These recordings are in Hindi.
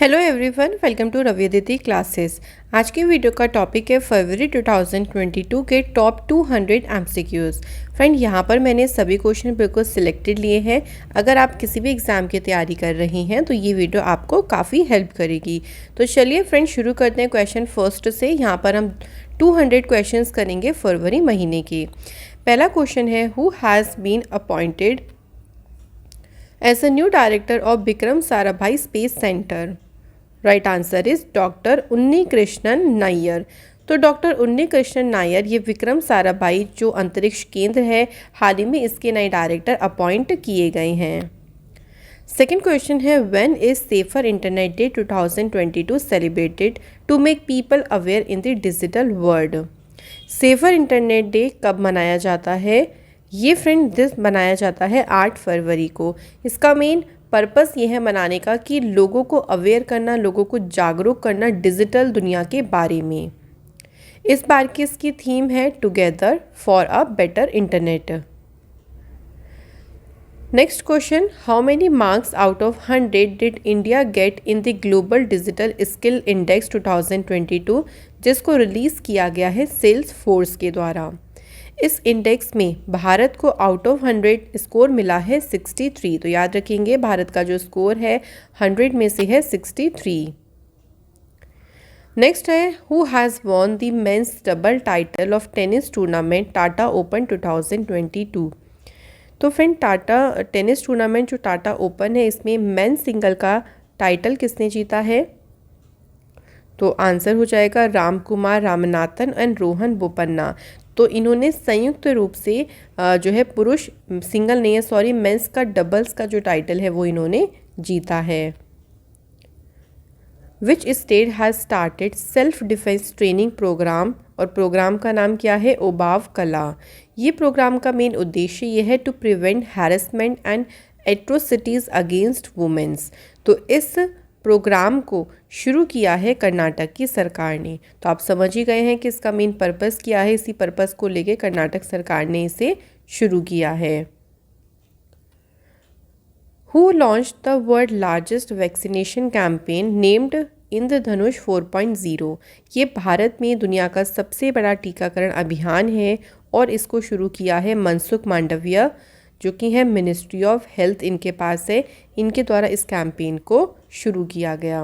Hello everyone, welcome to Ravi Aditi classes. आज की वीडियो का टॉपिक है फरवरी 2022 के टॉप 200 एमसीक्यूज़। फ्रेंड, यहाँ पर मैंने सभी क्वेश्चन बिल्कुल सिलेक्टेड लिए हैं। अगर आप किसी भी एग्ज़ाम की तैयारी कर रही हैं तो ये वीडियो आपको काफ़ी हेल्प करेगी। तो चलिए फ्रेंड, शुरू करते हैं क्वेश्चन फर्स्ट से। यहाँ पर हम 200 क्वेश्चंस करेंगे फरवरी महीने के। पहला क्वेश्चन है, who has been appointed as a new director of Vikram Sarabhai space centre? Right answer is doctor Unni Krishnan Nair. तो डॉक्टर उन्नी कृष्णन नायर ये विक्रम साराभाई जो अंतरिक्ष केंद्र है, हाल ही में इसके नए डायरेक्टर अपॉइंट किए गए हैं। सेकेंड क्वेश्चन है, when is safer internet day 2022 celebrated to make people aware in the digital world? Safer internet day कब मनाया जाता है? ये फ्रेंड दिस मनाया जाता है 8 फरवरी को। इसका मेन पर्पस ये है मनाने का कि लोगों को अवेयर करना, लोगों को जागरूक करना डिजिटल दुनिया के बारे में। इस बार की इसकी थीम है together for a better internet. Next question, how many marks out of 100 did India get in the global digital skill index 2022, जिसको रिलीज़ किया गया है सेल्स फोर्स के द्वारा। इस इंडेक्स में भारत को आउट ऑफ 100 स्कोर मिला है 63। तो याद रखेंगे, भारत का जो स्कोर है 100 में से है 63। नेक्स्ट है, who has won the men's double title of tennis tournament Tata open 2022? तो फ्रेंड, टाटा टेनिस टूर्नामेंट जो टाटा ओपन है, इसमें मेन सिंगल का टाइटल किसने जीता है? तो आंसर हो जाएगा रामकुमार रामनाथन एंड रोहन बोपन्ना। तो इन्होंने संयुक्त रूप से जो है पुरुष सिंगल नहीं है, सॉरी, मेंस का डबल्स का जो टाइटल है वो इन्होंने जीता है। Which state has started self defence training programme? और प्रोग्राम का नाम क्या है? ओबाव कला। ये प्रोग्राम का मेन उद्देश्य ये है to prevent harassment and atrocities against womens. तो इस प्रोग्राम को शुरू किया है कर्नाटक की सरकार ने। तो आप समझ ही गए हैं कि इसका मेन पर्पस क्या है। इसी पर्पस को लेके कर्नाटक सरकार ने इसे शुरू किया है। Who launch the world largest vaccination campaign named Indradhanush 4.0? ये भारत में दुनिया का सबसे बड़ा टीकाकरण अभियान है और इसको शुरू किया है मनसुख मांडविया, जो कि है मिनिस्ट्री ऑफ हेल्थ, इनके पास है। इनके द्वारा इस कैंपेन को शुरू किया गया।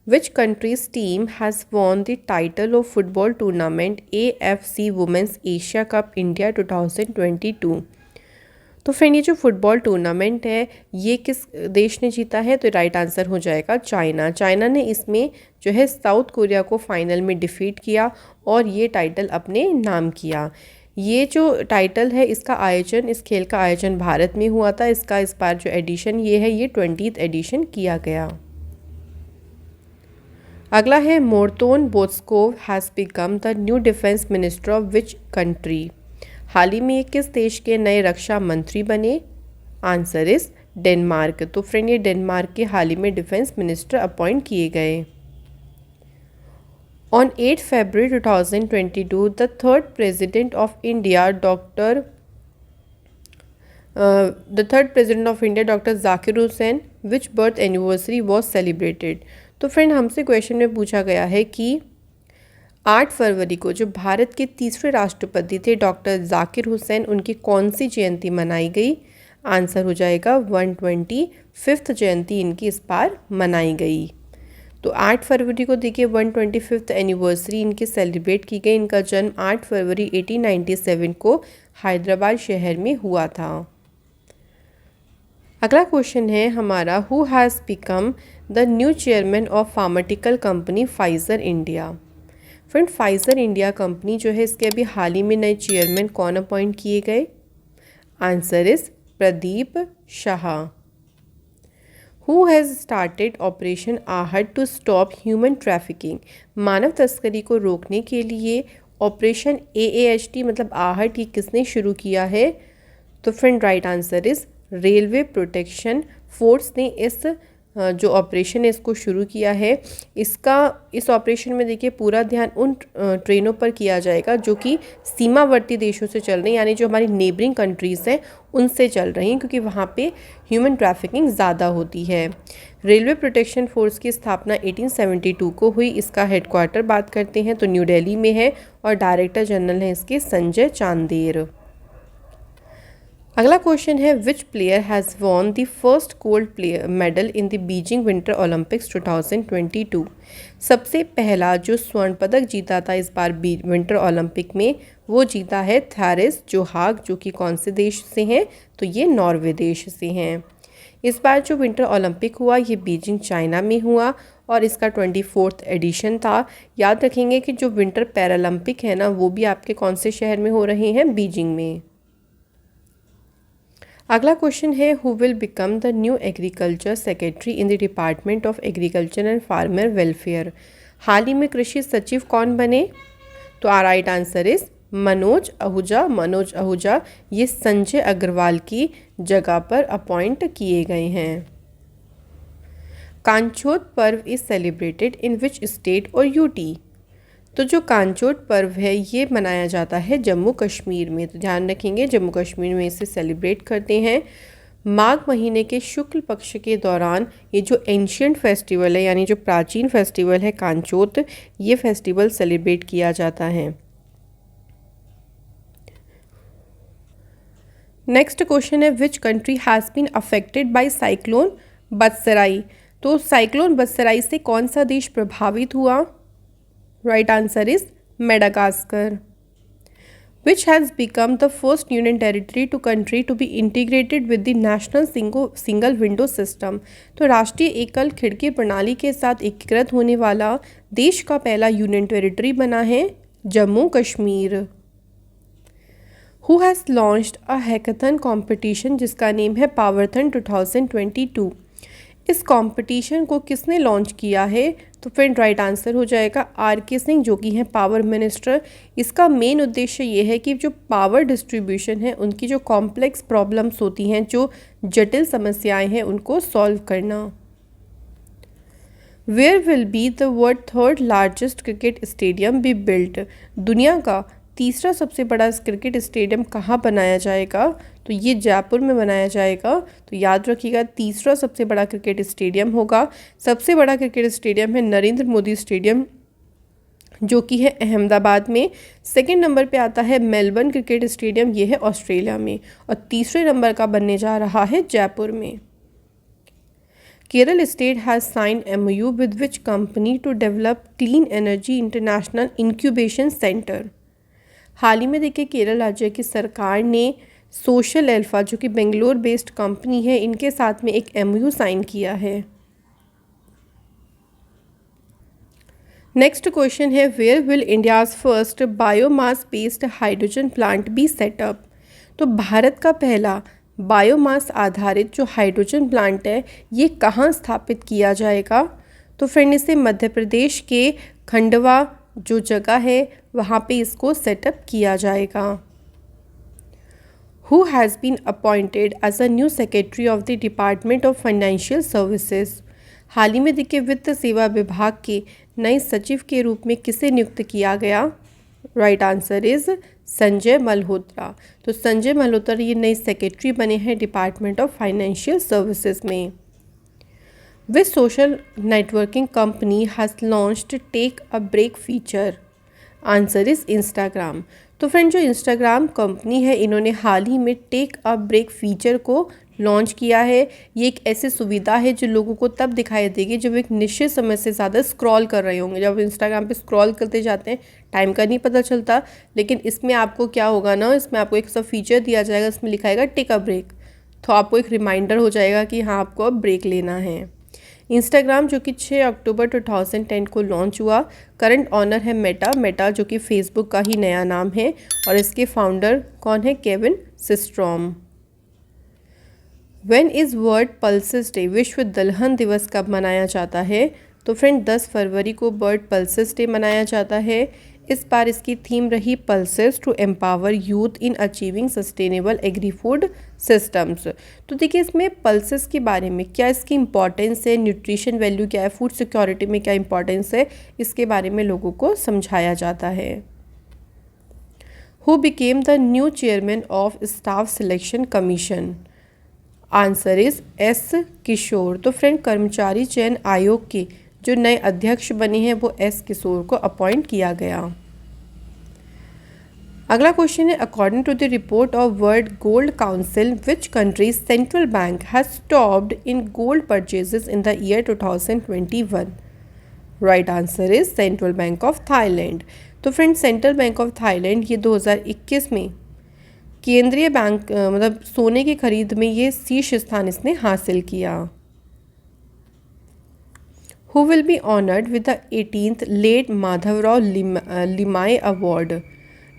Which countries team has won the title of football tournament AFC women's Asia cup India 2022? तो फ्रेंड, ये जो फुटबॉल टूर्नामेंट है ये किस देश ने जीता है? तो राइट आंसर हो जाएगा चाइना। चाइना ने इसमें जो है साउथ कोरिया को फाइनल में डिफीट किया और ये टाइटल अपने नाम किया। ये जो टाइटल है इसका आयोजन, इस खेल का आयोजन भारत में हुआ था। इसका इस बार जो एडिशन ये है, ये 20th एडिशन किया गया। अगला है, Morten Bodskov has become the new defence minister of which country? हाल ही में किस देश के नए रक्षा मंत्री बने? Answer is Denmark. तो फ्रेंड, ये डेनमार्क के हाल ही में डिफेंस मिनिस्टर अपॉइंट किए गए। On 8 February 2022, the third president of India, Dr. Zakir Hussain, which birth anniversary was celebrated? तो फ्रेंड, हमसे क्वेश्चन में पूछा गया है कि 8 फरवरी को जो भारत के तीसरे राष्ट्रपति थे डॉक्टर जाकिर हुसैन, उनकी कौन सी जयंती मनाई गई? आंसर हो जाएगा 125th जयंती इनकी इस बार मनाई गई। तो 8 फरवरी को देखिए 125th एनिवर्सरी इनकी सेलिब्रेट की गई। इनका जन्म 8 फरवरी 1897 को हैदराबाद शहर में हुआ था। अगला क्वेश्चन है हमारा, who has become the new chairman of pharmaceutical company Pfizer India? Friend, Pfizer India company जो है इसके अभी हाल ही में नए चेयरमैन कौन अपॉइंट किए गए? Answer is Pradeep Shah. Who has started operation आहट टू स्टॉप ह्यूमन ट्रैफिकिंग? मानव तस्करी को रोकने के लिए ऑपरेशन AAHT मतलब आहट, ये किसने शुरू किया है? तो friend, right answer is railway protection force ने इस जो ऑपरेशन है इसको शुरू किया है। इस ऑपरेशन में देखिए पूरा ध्यान उन ट्रेनों पर किया जाएगा जो कि सीमावर्ती देशों से चल रही हैं, यानी जो हमारी नेबरिंग कंट्रीज़ हैं उनसे चल रही हैं, क्योंकि वहाँ पे ह्यूमन ट्रैफिकिंग ज़्यादा होती है। रेलवे प्रोटेक्शन फोर्स की स्थापना 1872 को हुई। इसका हेडक्वार्टर बात करते हैं तो न्यू दिल्ली में है और डायरेक्टर जनरल हैं इसके संजय चांदेर। अगला क्वेश्चन है विच player has won the first gold player medal in the Beijing winter Olympics 2022। सबसे पहला जो स्वर्ण पदक जीता था इस बार विंटर ओलंपिक में वो जीता है थैरिस जोहाग, जो कि कौन से देश से हैं तो ये नॉर्वे देश से हैं। इस बार जो विंटर ओलंपिक हुआ ये बीजिंग चाइना में हुआ और इसका 24th एडिशन था। याद रखेंगे कि जो विंटर पैरालंपिक है ना वो भी आपके कौन से शहर में हो रहे हैं, बीजिंग में। अगला क्वेश्चन है who will become the new agriculture secretary in the department of agriculture and farmer welfare. हाल ही में कृषि सचिव कौन बने, तो right answer is Manoj Ahuja. Manoj Ahuja ये संजय अग्रवाल की जगह पर अपॉइंट किए गए हैं। कांचोत पर्व is celebrated in which state और यूटी। तो जो कांचोट पर्व है ये मनाया जाता है जम्मू कश्मीर में, तो ध्यान रखेंगे जम्मू कश्मीर में इसे सेलिब्रेट करते हैं। माघ महीने के शुक्ल पक्ष के दौरान ये जो एंशियंट फेस्टिवल है यानी जो प्राचीन फेस्टिवल है कांचोत, ये फेस्टिवल सेलिब्रेट किया जाता है। नेक्स्ट क्वेश्चन है which country has been affected by cyclone Batsirai. तो साइक्लोन बदसराई से कौन सा देश प्रभावित हुआ, right answer is Madagascar. Which has become the first union territory to country to be integrated with the national single window system। तो राष्ट्रीय एकल खिड़की प्रणाली के साथ एकीकृत होने वाला देश का पहला यूनियन टेरिटरी बना है Jammu Kashmir. Who has launched a hackathon competition जिसका नेम है पावरथन 2022। इस कंपटीशन को किसने लॉन्च किया है, तो फिर राइट आंसर हो जाएगा आर.के. सिंह जो कि हैं पावर मिनिस्टर। इसका मेन उद्देश्य ये है कि जो पावर डिस्ट्रीब्यूशन है उनकी जो कॉम्प्लेक्स प्रॉब्लम्स होती हैं, जो जटिल समस्याएं हैं, उनको सॉल्व करना। Where will be the world third largest cricket stadium be built. दुनिया का तीसरा सबसे बड़ा क्रिकेट स्टेडियम कहाँ बनाया जाएगा, तो ये जयपुर में बनाया जाएगा। तो याद रखिएगा तीसरा सबसे बड़ा क्रिकेट स्टेडियम होगा। सबसे बड़ा क्रिकेट स्टेडियम है नरेंद्र मोदी स्टेडियम जो कि है अहमदाबाद में। सेकंड नंबर पे आता है मेलबर्न क्रिकेट स्टेडियम, ये है ऑस्ट्रेलिया में। और तीसरे नंबर का बनने जा रहा है जयपुर में। Kerala state has sign MOU with which company to develop clean energy international incubation centre. हाल ही में देखिए केरल राज्य की सरकार ने सोशल एल्फा जो कि बेंगलोर बेस्ड कंपनी है इनके साथ में एक MOU साइन किया है। नेक्स्ट क्वेश्चन है where will India's first biomass based hydrogen plant be set up. तो भारत का पहला बायोमास आधारित जो हाइड्रोजन प्लांट है ये कहाँ स्थापित किया जाएगा, तो फ्रेंड इसे मध्य प्रदेश के खंडवा जो जगह है वहाँ पे इसको सेटअप किया जाएगा। Who has been appointed as a new secretary of the Department of Financial Services। हाल ही में देखिए वित्त सेवा विभाग के नए सचिव के रूप में किसे नियुक्त किया गया, right answer is Sanjay Malhotra. तो संजय मल्होत्रा ये नए सेक्रेटरी बने हैं डिपार्टमेंट ऑफ फाइनेंशियल सर्विसेज में। Which social networking company has launched take a break feature, answer is Instagram. तो फ्रेंड जो इंस्टाग्राम कंपनी है इन्होंने हाल ही में टेक अ ब्रेक फीचर को लॉन्च किया है। ये एक ऐसी सुविधा है जो लोगों को तब दिखाई देगी जब एक निश्चित समय से ज़्यादा स्क्रॉल कर रहे होंगे। जब इंस्टाग्राम पे स्क्रॉल करते जाते हैं टाइम का नहीं पता चलता, लेकिन इसमें आपको क्या होगा ना, इसमें आपको एक सा फीचर दिया जाएगा, इसमें लिखाएगा टेक अ ब्रेक, तो आपको एक रिमाइंडर हो जाएगा कि हाँ आपको अब ब्रेक लेना है। इंस्टाग्राम जो कि 6 अक्टूबर 2010 को लॉन्च हुआ। करंट ऑनर है मेटा जो कि फेसबुक का ही नया नाम है और इसके फाउंडर कौन है, Kevin Systrom. When is world pulses day, विश्व दलहन दिवस कब मनाया जाता है, तो फ्रेंड 10 फरवरी को बर्ड पल्सेस डे मनाया जाता है। इस बार इसकी थीम रही pulses to empower youth in achieving sustainable agri food systems. तो देखिए इसमें पल्सेस के बारे में क्या इसकी इंपॉर्टेंस है, न्यूट्रिशन वैल्यू क्या है, फूड सिक्योरिटी में क्या इंपॉर्टेंस है, इसके बारे में लोगों को समझाया जाता है। Who became the new chairman of staff selection commission? Answer is S Kishore. तो फ्रेंड कर्मचारी चयन आयोग के जो नए अध्यक्ष बने हैं वो एस किशोर को अपॉइंट किया गया। अगला क्वेश्चन है according to the report of world gold council which countries central bank has stopped in gold purchases in the year 2021? Right answer is central bank of Thailand. तो friend central bank of Thailand ये 2021 में केंद्रीय बैंक मतलब सोने की खरीद में ये शीर्ष स्थान इसने हासिल किया। Who will be honored with the 18th late Madhavrao Limaye award?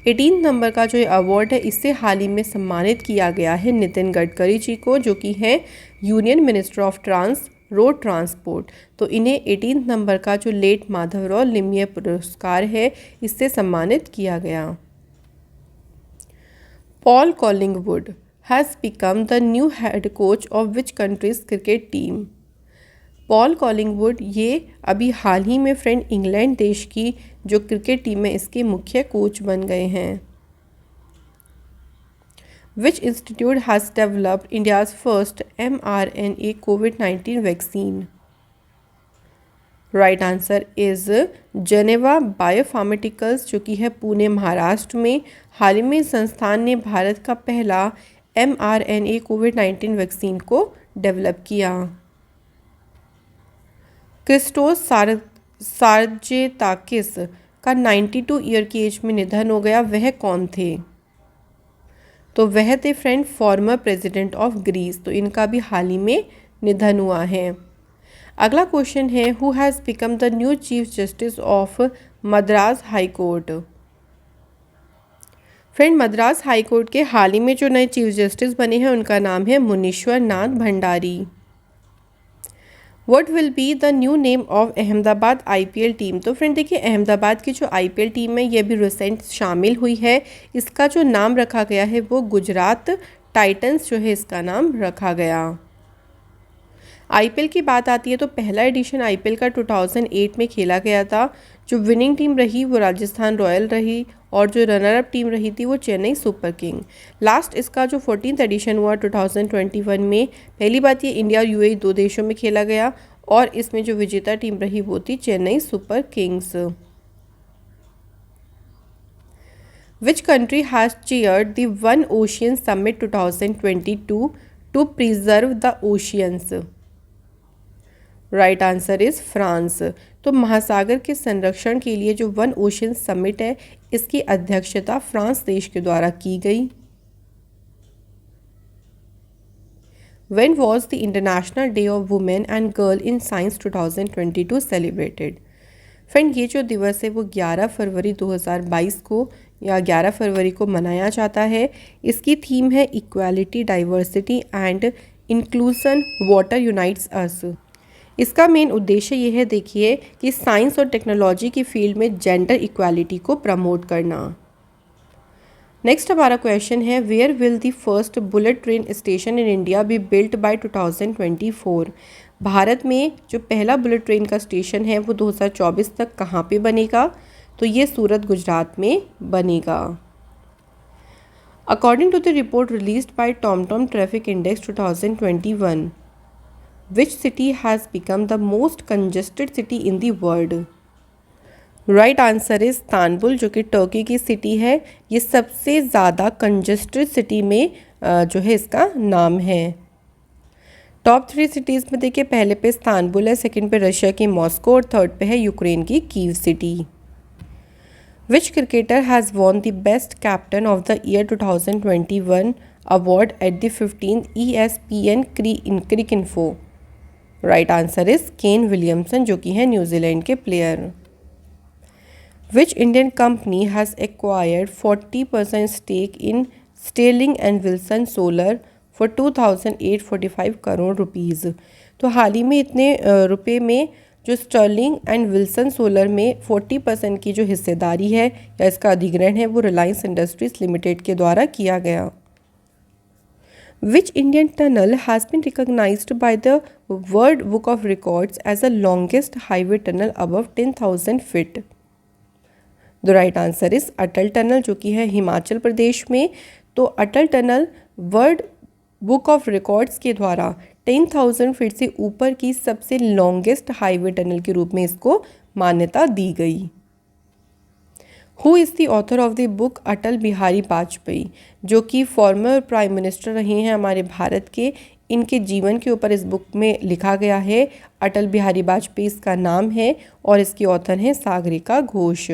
18 नंबर का जो अवार्ड है इससे हाल ही में सम्मानित किया गया है नितिन गडकरी जी को, जो कि हैं union minister of road transport. तो इन्हें 18 नंबर का जो लेट माधवराव लिमाय पुरस्कार है इससे सम्मानित किया गया। Paul Collingwood has become the new head coach of which countries cricket team? Paul Collingwood ये अभी हाल ही में फ्रेंड इंग्लैंड देश की जो क्रिकेट टीम है इसके मुख्य कोच बन गए हैं। विच institute has developed India's first mRNA covid vaccine? Right answer is Geneva biopharmaceuticals, जो कि है पुणे महाराष्ट्र में। हाल ही में संस्थान ने भारत का पहला mRNA कोविड-19 वैक्सीन को डेवलप किया। क्रिस्टोस सार्जेताकिस का 92 ईयर की एज में निधन हो गया, वह कौन थे? तो वह थे friend former president of Greece. तो इनका भी हाल ही में निधन हुआ है। अगला क्वेश्चन है who has become the new chief justice of Madras high court? Friend Madras high court के हाल ही में जो नए चीफ जस्टिस बने हैं उनका नाम है Munishwar Nath Bhandari. What will be the new name of Ahmedabad IPL team? तो फ्रेंड देखिए अहमदाबाद की जो IPL टीम है ये भी रिसेंट शामिल हुई है। इसका जो नाम रखा गया है वो गुजरात टाइटंस जो है इसका नाम रखा गया। IPL की बात आती है तो पहला एडिशन IPL का 2008 में खेला गया था। जो विनिंग टीम रही वो राजस्थान रॉयल रही और जो रनर अप टीम रही थी वो चेन्नई सुपर किंग। लास्ट इसका जो 14th एडिशन हुआ 2021 में, पहली बात ये इंडिया और UAE दो देशों में खेला गया और इसमें जो विजेता टीम रही वो थी Chennai super kings. Which country has chaired the one ocean summit 2022 to preserve the oceans? Right answer is France. तो महासागर के संरक्षण के लिए जो वन ओशन समिट है इसकी अध्यक्षता फ्रांस देश के द्वारा की गई। When was the International Day of Women and Girl in Science 2022 celebrated? Friend ये जो दिवस है वो 11 फरवरी 2022 को या 11 फरवरी को मनाया जाता है। इसकी थीम है equality diversity and inclusion water unites us. इसका मेन उद्देश्य ये है देखिए कि साइंस और टेक्नोलॉजी की फील्ड में जेंडर इक्वालिटी को प्रमोट करना। नेक्स्ट हमारा क्वेश्चन है where will the first bullet train station in India be built by 2024? Bharat में जो पहला बुलेट ट्रेन का स्टेशन है वो 2024 तक कहाँ पे बनेगा? तो ये सूरत गुजरात में बनेगा। According to the report released by TomTom traffic index 2021, Which city has become the most congested city in the world? Right answer is Istanbul, जो कि टर्की की सिटी है। ये सबसे ज़्यादा कंजेस्टेड सिटी में जो है इसका नाम है। टॉप 3 सिटीज़ में देखिए पहले पे इस्तांबुल है, सेकंड पे रशिया की मॉस्को और थर्ड पे है यूक्रेन की Kyiv city. Which cricketer has won the best captain of the year 2021 award at the 15th ESPN Cricinfo? Right answer is Kane Williamson, जो कि है न्यूजीलैंड के player. Which Indian company has acquired 40% stake in Sterling and Wilson solar for 2,845 crore rupees? तो हाल ही में इतने रुपए में जो स्टर्लिंग एंड विल्सन सोलर में 40% की जो हिस्सेदारी है या इसका अधिग्रहण है वो रिलायंस इंडस्ट्रीज लिमिटेड के द्वारा किया गया। Which Indian tunnel has been recognized by the World Book of Records as the longest highway tunnel above 10,000 feet? The right answer is Atal tunnel, जो कि है हिमाचल प्रदेश में। तो Atal tunnel world book of records के द्वारा 10,000 फीट से ऊपर की सबसे लॉन्गेस्ट हाईवे टनल के रूप में इसको मान्यता दी गई। Who is the author of the book Atal Bihari Vajpayee, जो कि फॉर्मर प्राइम मिनिस्टर रहे हैं हमारे भारत के। इनके जीवन के ऊपर इस बुक में लिखा गया है। अटल बिहारी वाजपेयी इसका नाम है और इसके ऑथर हैं सागरिका घोष।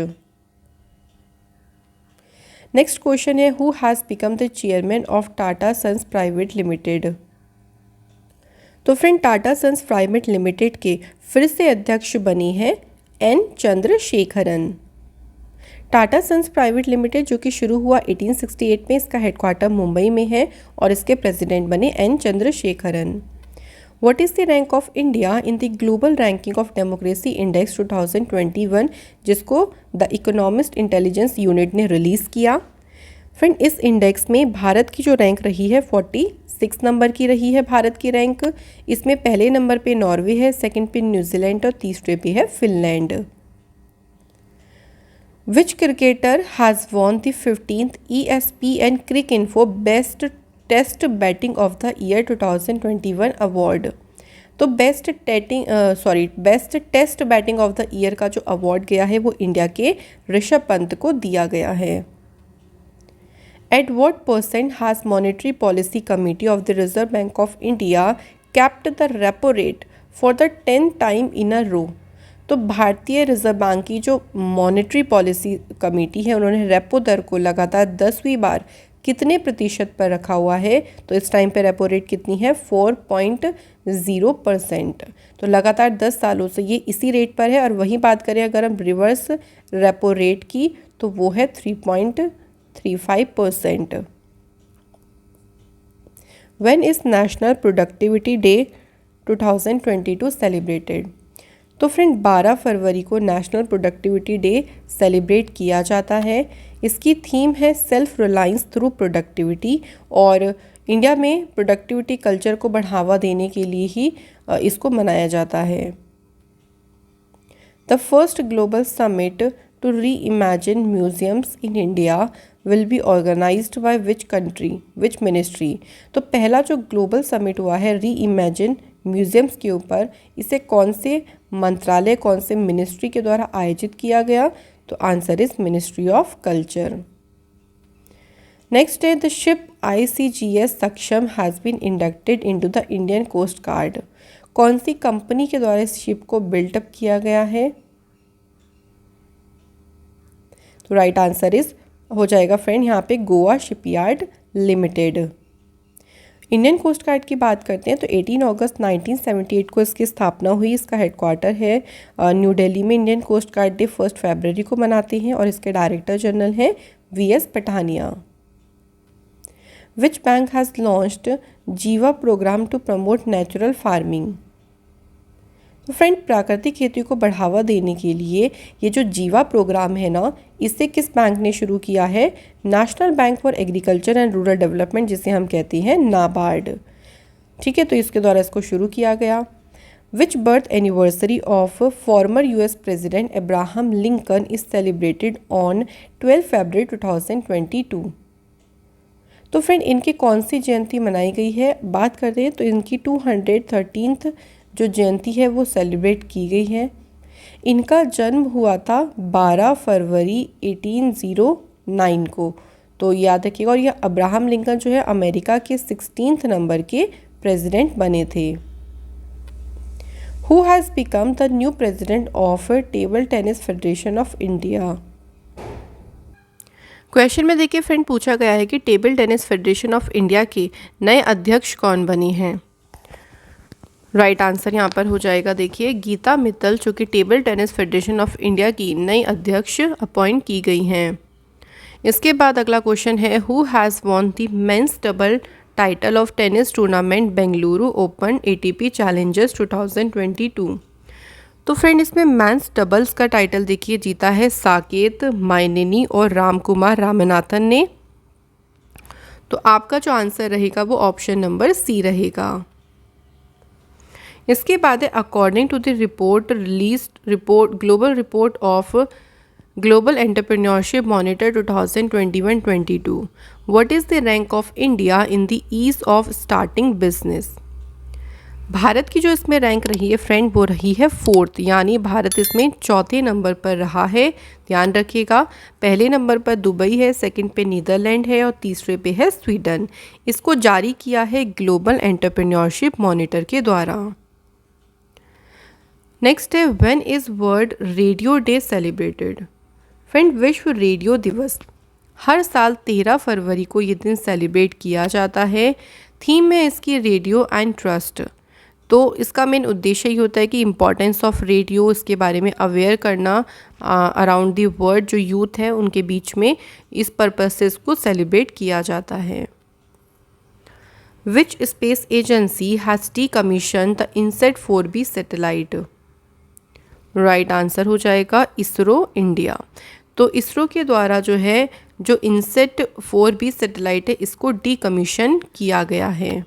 नेक्स्ट क्वेश्चन है who has become the chairman of Tata Sons private limited. तो friend Tata Sons private limited के फिर से अध्यक्ष बनी है N Chandrasekaran. Tata Sons private limited जो कि शुरू हुआ 1868 में, इसका हेडक्वार्टर मुंबई में है और इसके प्रेसिडेंट बने N Chandrasekaran. What is the rank of India in the global ranking of democracy index 2021, जिसको द इकोनॉमिस्ट इंटेलिजेंस यूनिट ने रिलीज़ किया। फ्रेंड इस इंडेक्स में भारत की जो रैंक रही है 46 नंबर की रही है भारत की रैंक। इसमें पहले नंबर पे नॉर्वे है, सेकंड पे न्यूजीलैंड और तीसरे पे है Finland. Which cricketer has won the 15th ESPN Cricinfo Best Test Batting of the Year 2021 award? तो best test batting of the year का जो अवार्ड गया है वो इंडिया के ऋषभ पंत को दिया गया है। At what % has Monetary Policy Committee of the Reserve Bank of India kept the repo rate for the 10th time in a row? तो भारतीय रिजर्व बैंक की जो मॉनेटरी पॉलिसी कमेटी है उन्होंने रेपो दर को लगातार 10वीं बार कितने प्रतिशत पर रखा हुआ है? तो इस टाइम पे रेपो रेट कितनी है? 4.0%। तो लगातार 10 सालों से ये इसी रेट पर है। और वही बात करें अगर हम रिवर्स रेपो रेट की तो वो है 3.35%। When is national productivity day 2022 celebrated? तो फ्रेंड 12 फरवरी को नेशनल प्रोडक्टिविटी डे सेलिब्रेट किया जाता है। इसकी थीम है सेल्फ रिलायंस थ्रू प्रोडक्टिविटी और इंडिया में प्रोडक्टिविटी कल्चर को बढ़ावा देने के लिए ही इसको मनाया जाता है। The first global summit to reimagine museums in India will be organised by which country, which ministry? तो पहला जो ग्लोबल समिट हुआ है री इमेजिन म्यूजियम्स के ऊपर, इसे कौन से मंत्रालय, कौन से मिनिस्ट्री के द्वारा आयोजित किया गया? तो answer is ministry of culture. Next है the ship ICGS Saksham has been inducted into the Indian coast guard. कौन सी कंपनी के द्वारा इस शिप को बिल्टअप किया गया है? तो राइट आंसर इज हो जाएगा फ्रेंड यहाँ पे Goa shipyard limited. Indian coast guard की बात करते हैं तो 18 अगस्त 1978 को इसकी स्थापना हुई। इसका हेडक्वार्टर है न्यू दिल्ली में। इंडियन कोस्ट गार्ड डे 1 फरवरी को मनाते हैं और इसके डायरेक्टर जनरल हैं VS Pathania. Which bank has launched Jiva program to promote natural farming? तो फ्रेंड प्राकृतिक खेती को बढ़ावा देने के लिए ये जो जीवा प्रोग्राम है ना, इसे किस बैंक ने शुरू किया है? National bank for agriculture and rural development, जिसे हम कहते हैं नाबार्ड। ठीक है, तो इसके द्वारा इसको शुरू किया गया। Which birth anniversary of former US president Abraham Lincoln is celebrated on 12 February 2022? तो फ्रेंड इनकी कौन सी जयंती मनाई गई है? बात करते हैं तो इनकी 213th जो जयंती है वो सेलिब्रेट की गई है। इनका जन्म हुआ था 12 फरवरी 1809 को, तो याद रखिएगा। और यह अब्राहम लिंकन जो है अमेरिका के 16th नंबर के प्रेसिडेंट बने थे। Who has become the new president of table tennis federation of India? Question में देखिए फ्रेंड पूछा गया है कि table tennis federation of India के नए अध्यक्ष कौन बने हैं? राइट आंसर यहाँ पर हो जाएगा देखिए गीता मित्तल, जो कि table tennis federation of India की नई अध्यक्ष अपॉइंट की गई हैं। इसके बाद अगला क्वेश्चन है who has won the men's double title of tennis tournament Bengaluru open ATP Challengers 2022? तो फ्रेंड इसमें मेंस डबल्स का टाइटल देखिए जीता है साकेत माइनेनी और रामकुमार रामनाथन ने। तो आपका जो आंसर रहेगा वो ऑप्शन नंबर सी रहेगा। इसके बाद है according to the report global report of global entrepreneurship monitor 2021-22 what is the rank of India in the ease of starting business. Bharat की जो इसमें रैंक रही है फ्रेंड वो रही है 4th, यानी भारत इसमें चौथे नंबर पर रहा है। ध्यान रखिएगा, पहले नंबर पर दुबई है, सेकंड पे नीदरलैंड है और तीसरे पे है स्वीडन। इसको जारी किया है ग्लोबल एंटरप्रेन्योरशिप मॉनिटर के द्वारा। नेक्स्ट है when is world radio day celebrated. Friend विश्व रेडियो दिवस हर साल 13 फरवरी को ये दिन सेलिब्रेट किया जाता है। थीम है इसकी रेडियो एंड ट्रस्ट। तो इसका मेन उद्देश्य ही होता है कि इम्पॉर्टेंस ऑफ रेडियो, इसके बारे में अवेयर करना अराउंड द वर्ल्ड जो यूथ है उनके बीच में, इस पर्पज से इसको सेलिब्रेट किया जाता है। Which space agency has decommissioned the INSAT 4B satellite. Right answer हो जाएगा इसरो इंडिया। तो इसरो के द्वारा जो है जो इनसेट 4B सैटेलाइट है इसको डीकमीशन किया गया है।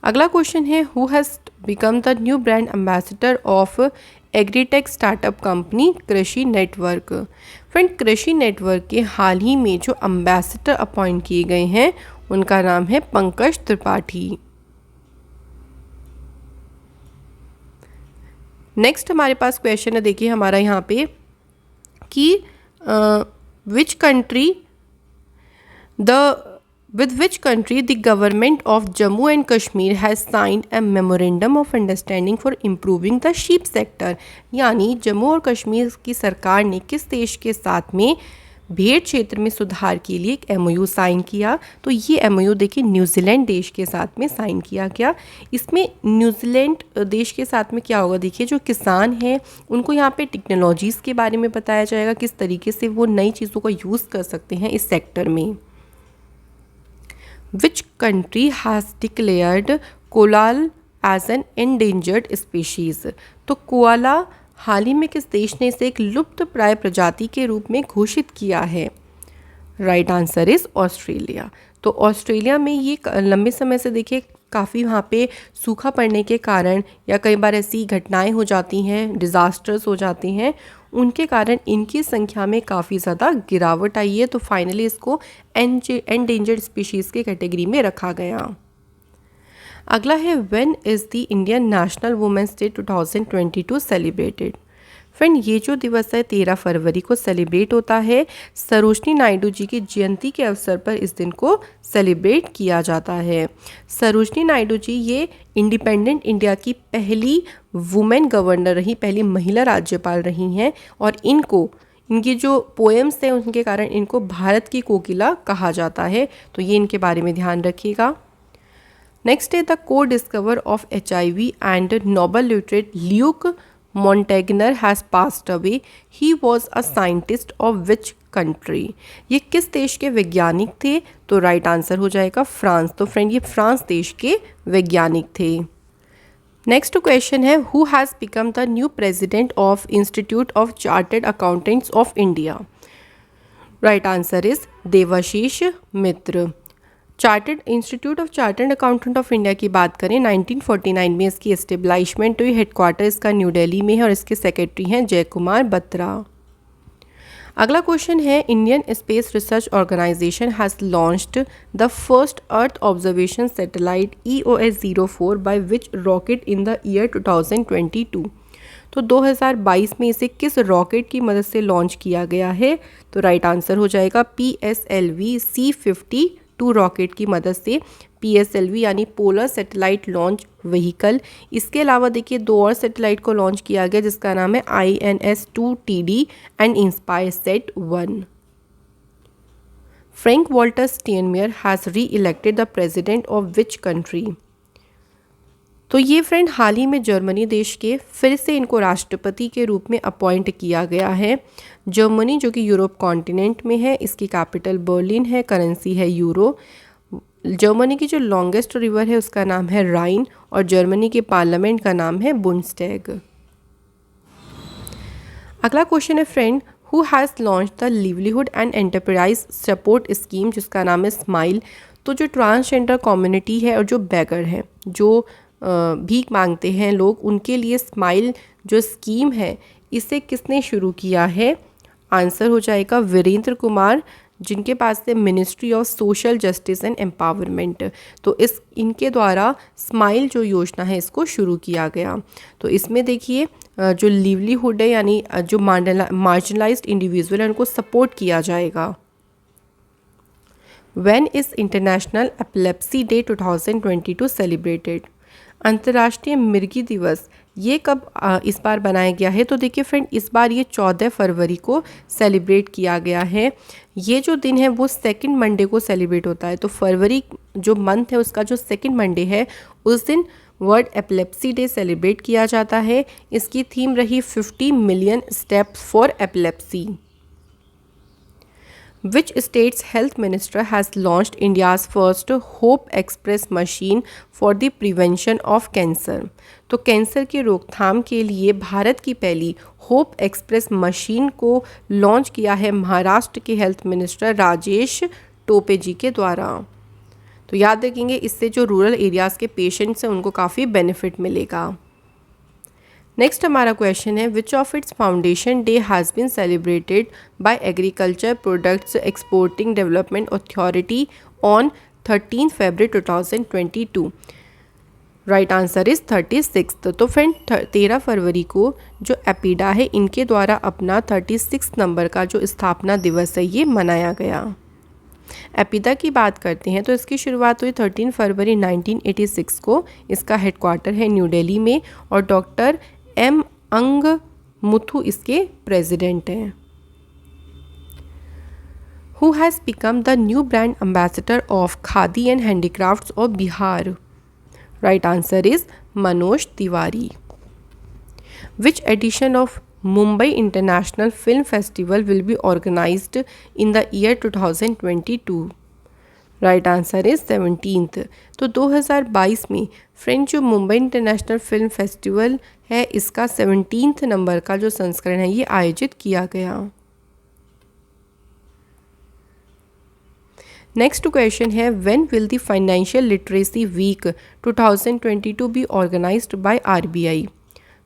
अगला क्वेश्चन है who has become the new brand ambassador of agritech startup company कृषि नेटवर्क। फ्रेंड कृषि नेटवर्क के हाल ही में जो एम्बेसडर अपॉइंट किए गए हैं उनका नाम है पंकज त्रिपाठी। नेक्स्ट हमारे पास क्वेश्चन है, देखिए हमारा यहाँ पे कि which country with which country the government of Jammu and Kashmir has signed a memorandum of understanding for improving the sheep sector। यानी जम्मू और कश्मीर की सरकार ने किस देश के साथ में भेड़ क्षेत्र में सुधार के लिए एक MOU साइन किया। तो ये MOU देखिए न्यूजीलैंड देश के साथ में साइन किया गया। इसमें न्यूजीलैंड देश के साथ में क्या होगा, देखिए जो किसान हैं उनको यहाँ पे टेक्नोलॉजीज़ के बारे में बताया जाएगा, किस तरीके से वो नई चीज़ों का यूज़ कर सकते हैं इस सेक्टर में। Which country has declared कोलाल as an endangered species। तो कोआला हाल ही में किस देश ने इसे एक लुप्त प्राय प्रजाति के रूप में घोषित किया है। Right answer is Australia. तो ऑस्ट्रेलिया में ये लंबे समय से देखिए काफ़ी वहाँ पे सूखा पड़ने के कारण या कई बार ऐसी घटनाएं हो जाती हैं, डिज़ास्टर्स हो जाती हैं, उनके कारण इनकी संख्या में काफ़ी ज़्यादा गिरावट आई है। तो फाइनली इसको एंडेंजर्ड स्पीशीज़ के कैटेगरी में रखा गया। अगला है when is the Indian national women's day 2022 celebrated. Friend ये जो दिवस है 13 फरवरी को सेलिब्रेट होता है। सरोजनी नायडू जी की जयंती के अवसर पर इस दिन को सेलिब्रेट किया जाता है। सरोजनी नायडू जी ये इंडिपेंडेंट इंडिया की पहली वुमेन गवर्नर रही, पहली महिला राज्यपाल रही हैं और इनकी जो पोएम्स हैं उनके कारण इनको भारत की कोकिला कहा जाता है। तो ये इनके बारे में ध्यान रखिएगा। नेक्स्ट है the co discover of HIV and Nobel laureate Luc Montagnier has passed away. He was a scientist of which country. ये किस देश के वैज्ञानिक थे। तो राइट आंसर हो जाएगा फ्रांस। तो फ्रेंड ये फ्रांस देश के वैज्ञानिक थे। नेक्स्ट क्वेश्चन है who has become the new president of institute of chartered accountants of India. Right answer is Debashish Mitra. Chartered institute of chartered accountant of India की बात करें 1949 में इसकी एस्टेब्लिशमेंट हुई। हेडक्वार्टर इसका न्यू दिल्ली में है और इसके सेक्रेटरी हैं जय कुमार बत्रा। अगला क्वेश्चन है Indian space research organisation has launched the first earth observation satellite EOS-04 by which rocket in the year 2022। तो 2022 में इसे किस रॉकेट की मदद से लॉन्च किया गया है। तो राइट आंसर हो जाएगा PSLV C-52 रॉकेट की मदद से। PSLV यानी पोलर सैटेलाइट लॉन्च व्हीकल। इसके अलावा देखिए 2 और सैटेलाइट को लॉन्च किया गया जिसका नाम है INS-2TD and inspire sat 1। Frank Walter Steinmeier has re elected the president of which country. तो ये फ्रेंड हाल ही में जर्मनी देश के फिर से इनको राष्ट्रपति के रूप में अपॉइंट किया गया है। जर्मनी जो कि यूरोप कॉन्टिनेंट में है, इसकी कैपिटल बर्लिन है, करेंसी है यूरो। जर्मनी की जो लॉन्गेस्ट रिवर है उसका नाम है राइन और जर्मनी के पार्लियामेंट का नाम है बुंडस्टैग। अगला क्वेश्चन है friend, who has launch the livelihood and enterprise support scheme जिसका नाम है स्माइल। तो जो ट्रांसजेंडर कम्युनिटी है और जो बैगर हैं, जो भीख मांगते हैं लोग, उनके लिए स्माइल जो स्कीम है इसे किसने शुरू किया है? आंसर हो जाएगा वीरेंद्र कुमार, जिनके पास है ministry of social justice and empowerment. तो इनके द्वारा स्माइल जो योजना है इसको शुरू किया गया। तो इसमें देखिए जो लिवलीहुड है यानी जो मार्जिनलाइज्ड इंडिविजुअल है उनको सपोर्ट किया जाएगा। When is international epilepsy day 2022 celebrated? अंतर्राष्ट्रीय मिर्गी दिवस ये कब इस बार बनाया गया है? तो देखिए फ्रेंड, इस बार ये 14 फरवरी को सेलिब्रेट किया गया है। ये जो दिन है वो सेकंड मंडे को सेलिब्रेट होता है। तो फरवरी जो मंथ है उसका जो सेकंड मंडे है उस दिन वर्ल्ड एपिलेप्सी डे सेलिब्रेट किया जाता है। इसकी थीम रही 50 million steps for epilepsy. Which state's health minister has launched India's first Hope Express machine for the prevention of cancer? तो कैंसर की रोकथाम के लिए भारत की पहली होप एक्सप्रेस मशीन को लॉन्च किया है महाराष्ट्र के हेल्थ मिनिस्टर राजेश टोपे जी के द्वारा। तो याद रखेंगे, इससे जो रूरल एरियाज़ के पेशेंट्स हैं उनको काफ़ी बेनिफिट मिलेगा। नेक्स्ट हमारा क्वेश्चन है, which of its foundation day has been celebrated by agriculture products exporting development authority on 13 फरवरी 2022? Right answer is 36। तो फ्रेंड 13 फरवरी को जो एपीडा है इनके द्वारा अपना 36 नंबर का जो स्थापना दिवस है ये मनाया गया। एपीडा की बात करते हैं तो इसकी शुरुआत हुई 13 फरवरी 1986 को। इसका हेडक्वार्टर है न्यू दिल्ली में और डॉक्टर एम अंगमुथु इसके प्रेसिडेंट हैं। Who has become the new brand ambassador of khadi and handicrafts of Bihar? Right answer is Manoj Tiwari. Which edition of Mumbai International Film Festival will be organized in the year 2022? Right answer is 17th। तो 2022 में फ्रेंड जो मुंबई इंटरनेशनल फिल्म फेस्टिवल है इसका 17th नंबर का जो संस्करण है ये आयोजित किया गया। नेक्स्ट क्वेश्चन है, when will the financial literacy week 2022 be organised by RBI?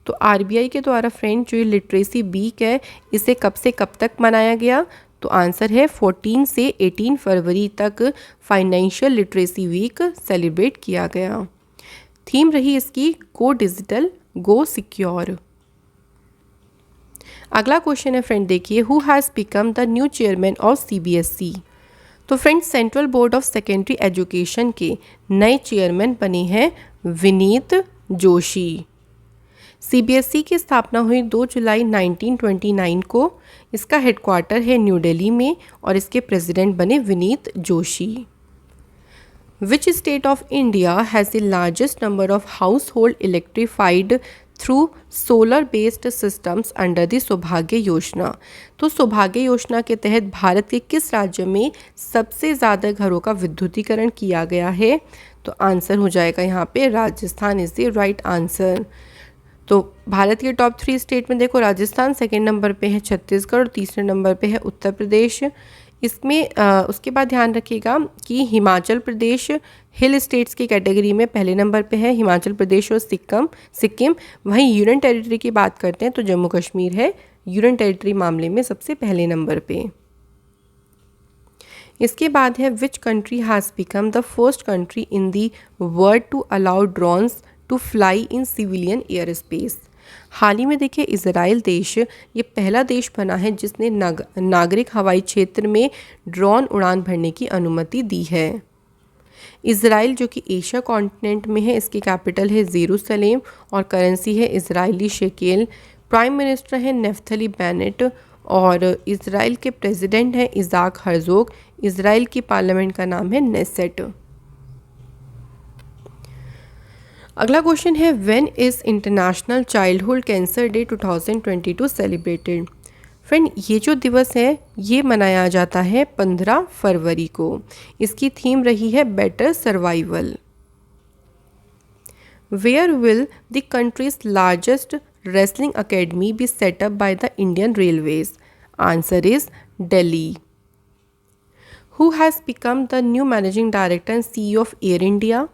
तो आरबीआई के द्वारा फ्रेंड जो ये लिटरेसी वीक है इसे कब से कब तक मनाया गया? तो आंसर है 14 से 18 फरवरी तक फाइनेंशियल लिटरेसी वीक सेलिब्रेट किया गया। थीम रही इसकी गो डिजिटल गो सिक्योर। अगला क्वेश्चन है फ्रेंड देखिए, who has become the new chairman of CBSE? तो friend central board of secondary education के नए चेयरमैन बने हैं विनीत जोशी। सीबीएसई की स्थापना हुई 2 जुलाई 1929 को। इसका हेडक्वार्टर है न्यू दिल्ली में और इसके प्रेसिडेंट बने Vineet Joshi. Which state of India has the largest number of house hold electrified through solar based systems under the सौभाग्य योजना? तो सौभाग्य योजना के तहत भारत के किस राज्य में सबसे ज़्यादा घरों का विद्युतीकरण किया गया है? तो आंसर हो जाएगा यहाँ पे Rajasthan is the right answer. तो भारत के टॉप 3 स्टेट में देखो राजस्थान सेकंड नंबर पे है, छत्तीसगढ़ और तीसरे नंबर पे है उत्तर प्रदेश। इसमें उसके बाद ध्यान रखिएगा कि हिमाचल प्रदेश हिल स्टेट्स की कैटेगरी में पहले नंबर पे है, हिमाचल प्रदेश और सिक्किम। वहीं यूनियन टेरिटरी की बात करते हैं तो जम्मू कश्मीर है यूनियन टेरिटरी मामले में सबसे पहले नंबर पे। इसके बाद है, which country has become the first country in the world to allow drones to fly in civilian air space? हाल ही में देखिए इजराइल देश ये पहला देश बना है जिसने नागरिक हवाई क्षेत्र में ड्रोन उड़ान भरने की अनुमति दी है। इजराइल जो कि एशिया कॉन्टिनेंट में है, इसकी कैपिटल है जेरूसलेम और करेंसी है इजरायली शेकेल। प्राइम मिनिस्टर है नेफ्थली बेनेट और इजराइल के प्रेसिडेंट हैं इज़ाक हर्जोग। इजराइल की पार्लियामेंट का नाम है नेसेट। अगला क्वेश्चन है, when is international childhood cancer day 2022 celebrated? Friend ये जो दिवस है ये मनाया जाता है 15 फरवरी को। इसकी थीम रही है better survival. Where will the country's largest wrestling academy be set up by the Indian railways? Answer is Delhi. Who has become the new managing director and CEO of Air India?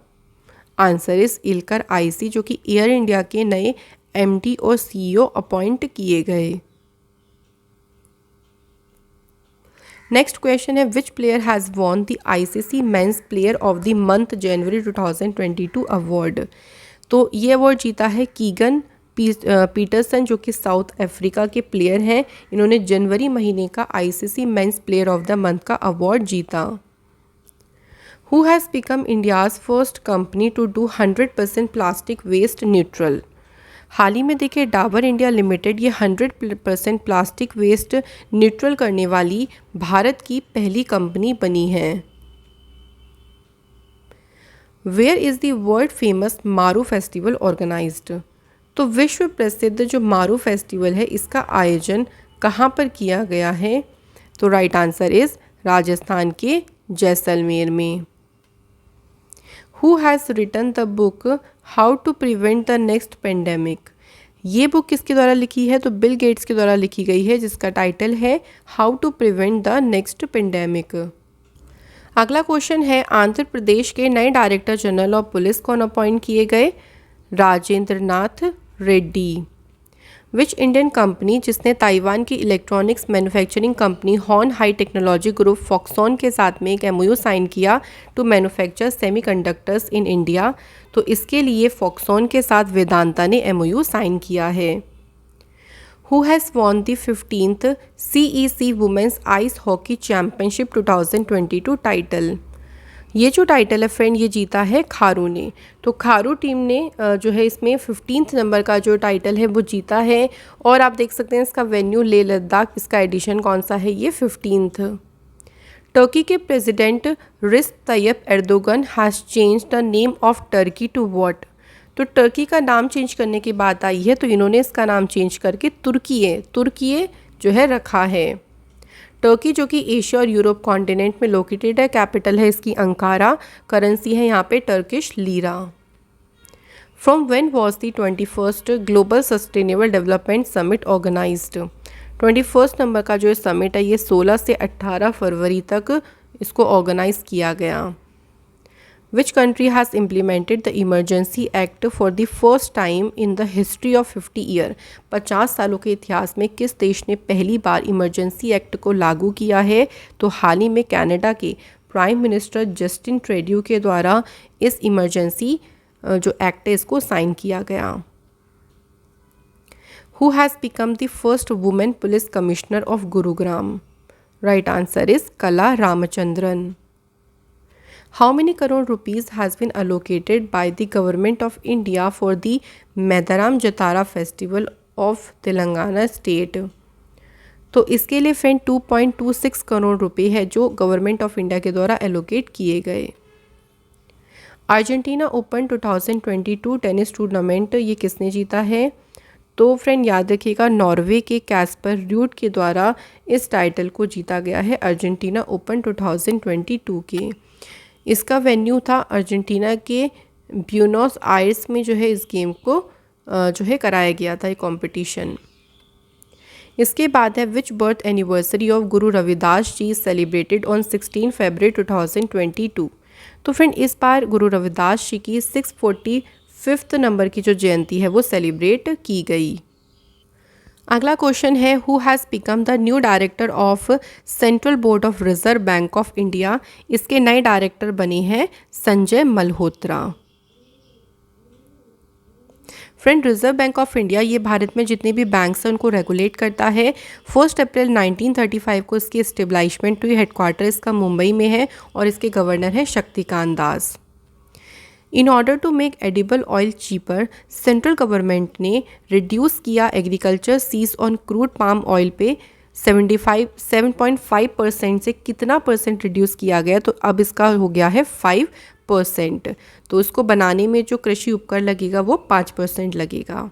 Answer is Ilker Ayci, जो कि एयर इंडिया के नए MD और CEO अपॉइंट किए गए। नेक्स्ट क्वेश्चन है विच player has won the ICC men's player of the month January 2022 award? तो ये अवार्ड जीता है कीगन पीटरसन, जो कि साउथ अफ्रीका के प्लेयर हैं। इन्होंने जनवरी महीने का ICC men's player of the month का अवार्ड जीता। Who has become India's first company to do 100% plastic waste neutral? हाल ही में देखिए डाबर इंडिया लिमिटेड ये 100% प्लास्टिक वेस्ट न्यूट्रल करने वाली भारत की पहली कंपनी बनी है। Where is the world famous Maru festival organised? तो विश्व प्रसिद्ध जो मारू फेस्टिवल है इसका आयोजन कहाँ पर किया गया है? तो राइट आंसर इज़ राजस्थान के जैसलमेर में। Who has written the book how to prevent the next pandemic? ये बुक किसके द्वारा लिखी है? तो बिल गेट्स के द्वारा लिखी गई है, जिसका टाइटल है how to prevent the next pandemic. अगला क्वेश्चन है आंध्र प्रदेश के नए डायरेक्टर जनरल ऑफ पुलिस कौन अपॉइंट किए गए? Rajendra Nath Reddy. Which Indian company, जिसने ताइवान की electronics manufacturing company Hon Hai technology group Foxconn के साथ में एक MOU साइन किया to manufacture semiconductors in India? तो इसके लिए फॉक्सॉन के साथ वेदांता ने MOU साइन किया है। Who has won the 15th CEC women's ice hockey championship 2022 title? ये जो टाइटल है फ्रेंड ये जीता है खारू ने। तो खारू टीम ने जो है इसमें 15th नंबर का जो टाइटल है वो जीता है। और आप देख सकते हैं इसका वेन्यू लेह लद्दाख, इसका एडिशन कौन सा है? ये 15th। टर्की के president Recep Tayyip Erdogan has change the name of Turkey to what? तो टर्की का नाम चेंज करने की बात आई है तो इन्होंने इसका नाम चेंज करके तुर्कीये जो है रखा है। टर्की जो कि एशिया और यूरोप कॉन्टिनेंट में लोकेटेड है, कैपिटल है इसकी अंकारा, करेंसी है यहाँ पे Turkish lira. From when was the 21st global sustainable development summit organised? 21 नंबर का जो समिट है ये 16 से 18 फरवरी तक इसको ऑर्गेनाइज किया गया। Which country has implemented the Emergency Act for the first time in the history of 50 year? 50 सालों के इतिहास में किस देश ने पहली बार इमरजेंसी एक्ट को लागू किया है? तो हाल ही में कनाडा के प्राइम मिनिस्टर जस्टिन ट्रूडो के द्वारा इस इमरजेंसी जो एक्ट है इसको साइन किया गया। Who has become the first woman police commissioner of Gurugram? Right answer is Kala Ramachandran. How many crore rupees has been allocated by the government of India for the Medaram Jatara festival of Telangana state? तो इसके लिए फ्रेंड 2.26 करोड़ रुपए है जो गवर्नमेंट ऑफ इंडिया के द्वारा एलोकेट किए गए। अर्जेंटीना ओपन 2022 टेनिस टूर्नामेंट ये किसने जीता है? तो फ्रेंड याद रखिएगा नॉर्वे के कैस्पर र्यूड के द्वारा इस टाइटल को जीता गया है अर्जेंटीना ओपन 2022 के। इसका वेन्यू था अर्जेंटीना के ब्यूनोस आयर्स में जो है इस गेम को जो है कराया गया था ये कॉम्पिटिशन। इसके बाद है विच birth anniversary of Guru Ravidas ji celebrated on 16 फरवरी 2022? तो फ्रेंड इस बार गुरु रविदास जी की 645 नंबर की जो जयंती है वो सेलिब्रेट की गई। अगला क्वेश्चन है who has become the new director of central board of reserve bank of India? इसके नए डायरेक्टर बने हैं Sanjay Malhotra. Friend reserve bank of India ये भारत में जितने भी बैंक्स हैं उनको रेगुलेट करता है। 1 अप्रैल 1935 को इसकी स्टेब्लिशमेंट हुई। हेडक्वार्टर इसका मुंबई में है और इसके गवर्नर हैं Shaktikanta Das. In order to make edible oil cheaper central government ने रिड्यूस किया agriculture cess on crude palm oil पे 7.5% से कितना परसेंट रिड्यूस किया गया? तो अब इसका हो गया है 5%। तो इसको बनाने में जो कृषि उपकरण लगेगा वो 5% लगेगा।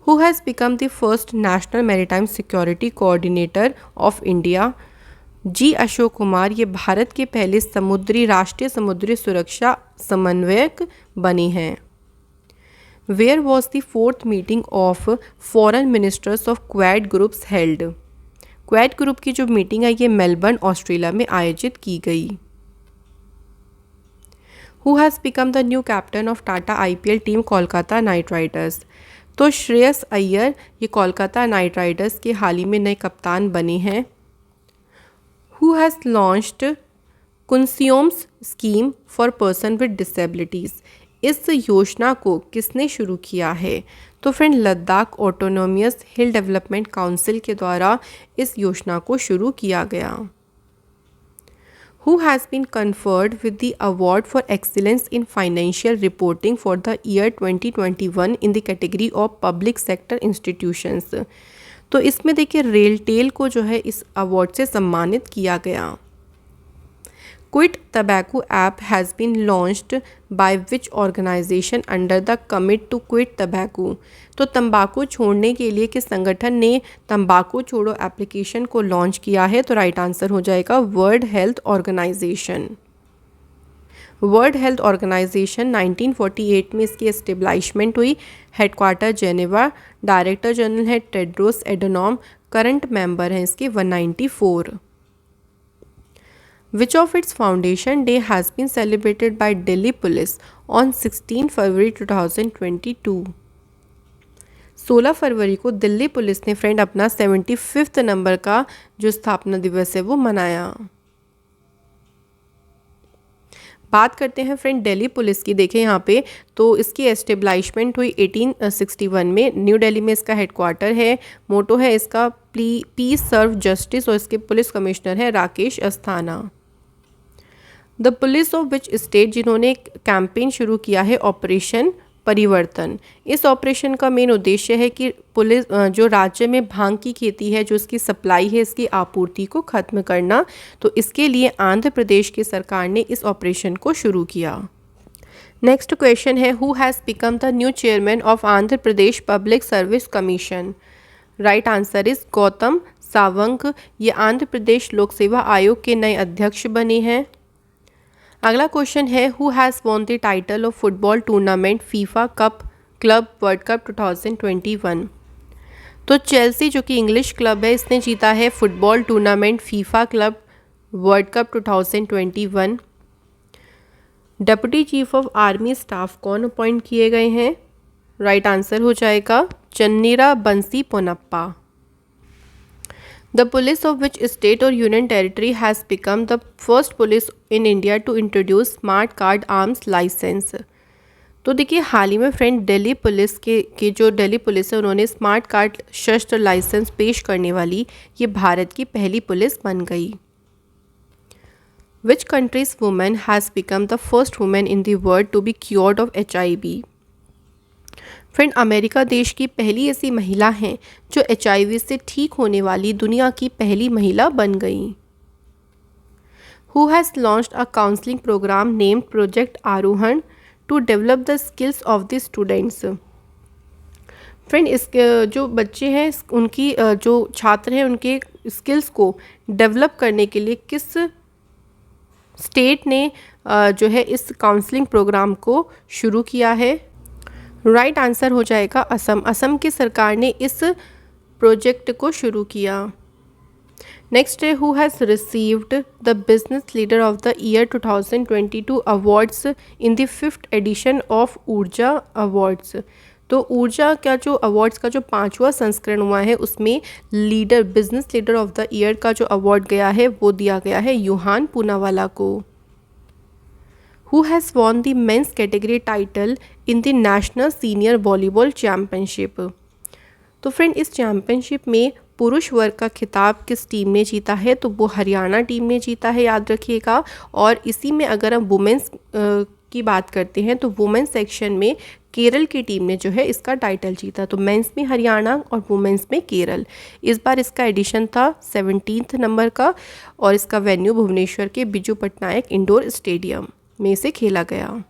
Who has become the first national maritime security coordinator of India? G Ashok Kumar ये भारत के पहले राष्ट्रीय समुद्री सुरक्षा समन्वयक बने हैं। Where was the fourth meeting of foreign ministers of quad groups held? Quad group की जो मीटिंग है ये मेलबर्न ऑस्ट्रेलिया में आयोजित की गई। Who has become the new captain of Tata IPL team Kolkata night Riders? तो श्रेयस अय्यर ये कोलकाता नाइट राइडर्स के हाल ही में नए कप्तान बने हैं। Who has launched consumes scheme for person with disabilities? इस योजना को किसने शुरू किया है? तो friend Ladakh autonomous hill development council के द्वारा इस योजना को शुरू किया गया। Who has been conferred with the award for excellence in financial reporting for the year 2021 in the category of public sector institutions? तो इसमें देखिए रेलटेल को जो है इस अवार्ड से सम्मानित किया गया। Quit tobacco app has been launched by which organisation under the commit to quit tobacco? तो तंबाकू छोड़ने के लिए किस संगठन ने तंबाकू छोड़ो एप्लीकेशन को लॉन्च किया है? तो राइट आंसर हो जाएगा world health organisation. World health organisation 1948 में इसकी एस्टेब्लिशमेंट हुई। Headquarter Geneva. डायरेक्टर जनरल है टेड्रोस एडनॉम। करंट मेंबर हैं इसके 194। Which of its foundation day has been celebrated by Delhi Police on 16 फरवरी 2022? 16 फरवरी को दिल्ली पुलिस ने फ्रेंड अपना 75th नंबर का जो स्थापना दिवस है वो मनाया। बात करते हैं फ्रेंड दिल्ली पुलिस की। देखें यहाँ पे तो इसकी एस्टेब्लिशमेंट हुई 1861 में। न्यू दिल्ली में इसका हेडक्वार्टर है। मोटो है इसका पीस सर्व जस्टिस और इसके पुलिस कमिश्नर है Rakesh Asthana. The police of which state? जिन्होंने कैंपेन शुरू किया है ऑपरेशन परिवर्तन। इस ऑपरेशन का मेन उद्देश्य है कि पुलिस जो राज्य में भांग की खेती है जो इसकी सप्लाई है इसकी आपूर्ति को ख़त्म करना। तो इसके लिए आंध्र प्रदेश की सरकार ने इस ऑपरेशन को शुरू किया। नेक्स्ट क्वेश्चन है who has become the new chairman of Andhra Pradesh public service commission? Right answer is Gautam Sawant. ये आंध्र प्रदेश लोक सेवा आयोग के नए अध्यक्ष बने हैं। अगला क्वेश्चन है who has won the title of football tournament FIFA cup club world cup 2021? तो चेल्सी जो कि इंग्लिश क्लब है इसने जीता है football tournament FIFA club world cup 2021। Deputy chief of army staff कौन अपॉइंट किए गए हैं? राइट आंसर हो जाएगा चन्नीरा बंसी Ponnappa. The police of which state or union territory has become the first police in India to introduce smart card arms license? तो देखिए हाल ही में फ्रेंड दिल्ली पुलिस के जो दिल्ली पुलिस है उन्होंने स्मार्ट कार्ड शस्त्र लाइसेंस पेश करने वाली ये भारत की पहली पुलिस बन गई। Which country's woman has become the first woman in the world to be cured of HIV? Friend America देश की पहली ऐसी महिला हैं जो HIV से ठीक होने वाली दुनिया की पहली महिला बन गई। Who has launched a counselling program named project Aarohan to develop the skills of the students? Friend इसके जो बच्चे हैं उनकी जो छात्र हैं उनके स्किल्स को डेवलप करने के लिए किस स्टेट ने जो है इस काउंसलिंग प्रोग्राम को शुरू किया है? राइट आंसर हो जाएगा असम। असम की सरकार ने इस प्रोजेक्ट को शुरू किया। नेक्स्ट है who has received the business leader of the year 2022 awards in the 5th edition of Urja awards? तो ऊर्जा का जो अवार्ड्स का जो 5वां संस्करण हुआ है उसमें business leader of the year का जो अवार्ड गया है वो दिया गया है यूहान पूनावाला को। Who has won the men's category title in the National Senior Volleyball Championship? तो फ्रेंड इस चैम्पियनशिप में पुरुष वर्ग का खिताब किस टीम ने जीता है? तो वो हरियाणा टीम ने जीता है, याद रखिएगा। और इसी में अगर हम वुमेंस की बात करते हैं तो वुमेंस सेक्शन में केरल की टीम ने जो है इसका टाइटल जीता। तो मेंस में हरियाणा और वुमेंस में केरल। इस बार इसका एडिशन था 17th नंबर का और इसका वेन्यू भुवनेश्वर के बिजू पटनायक इंडोर स्टेडियम में से खेला गया।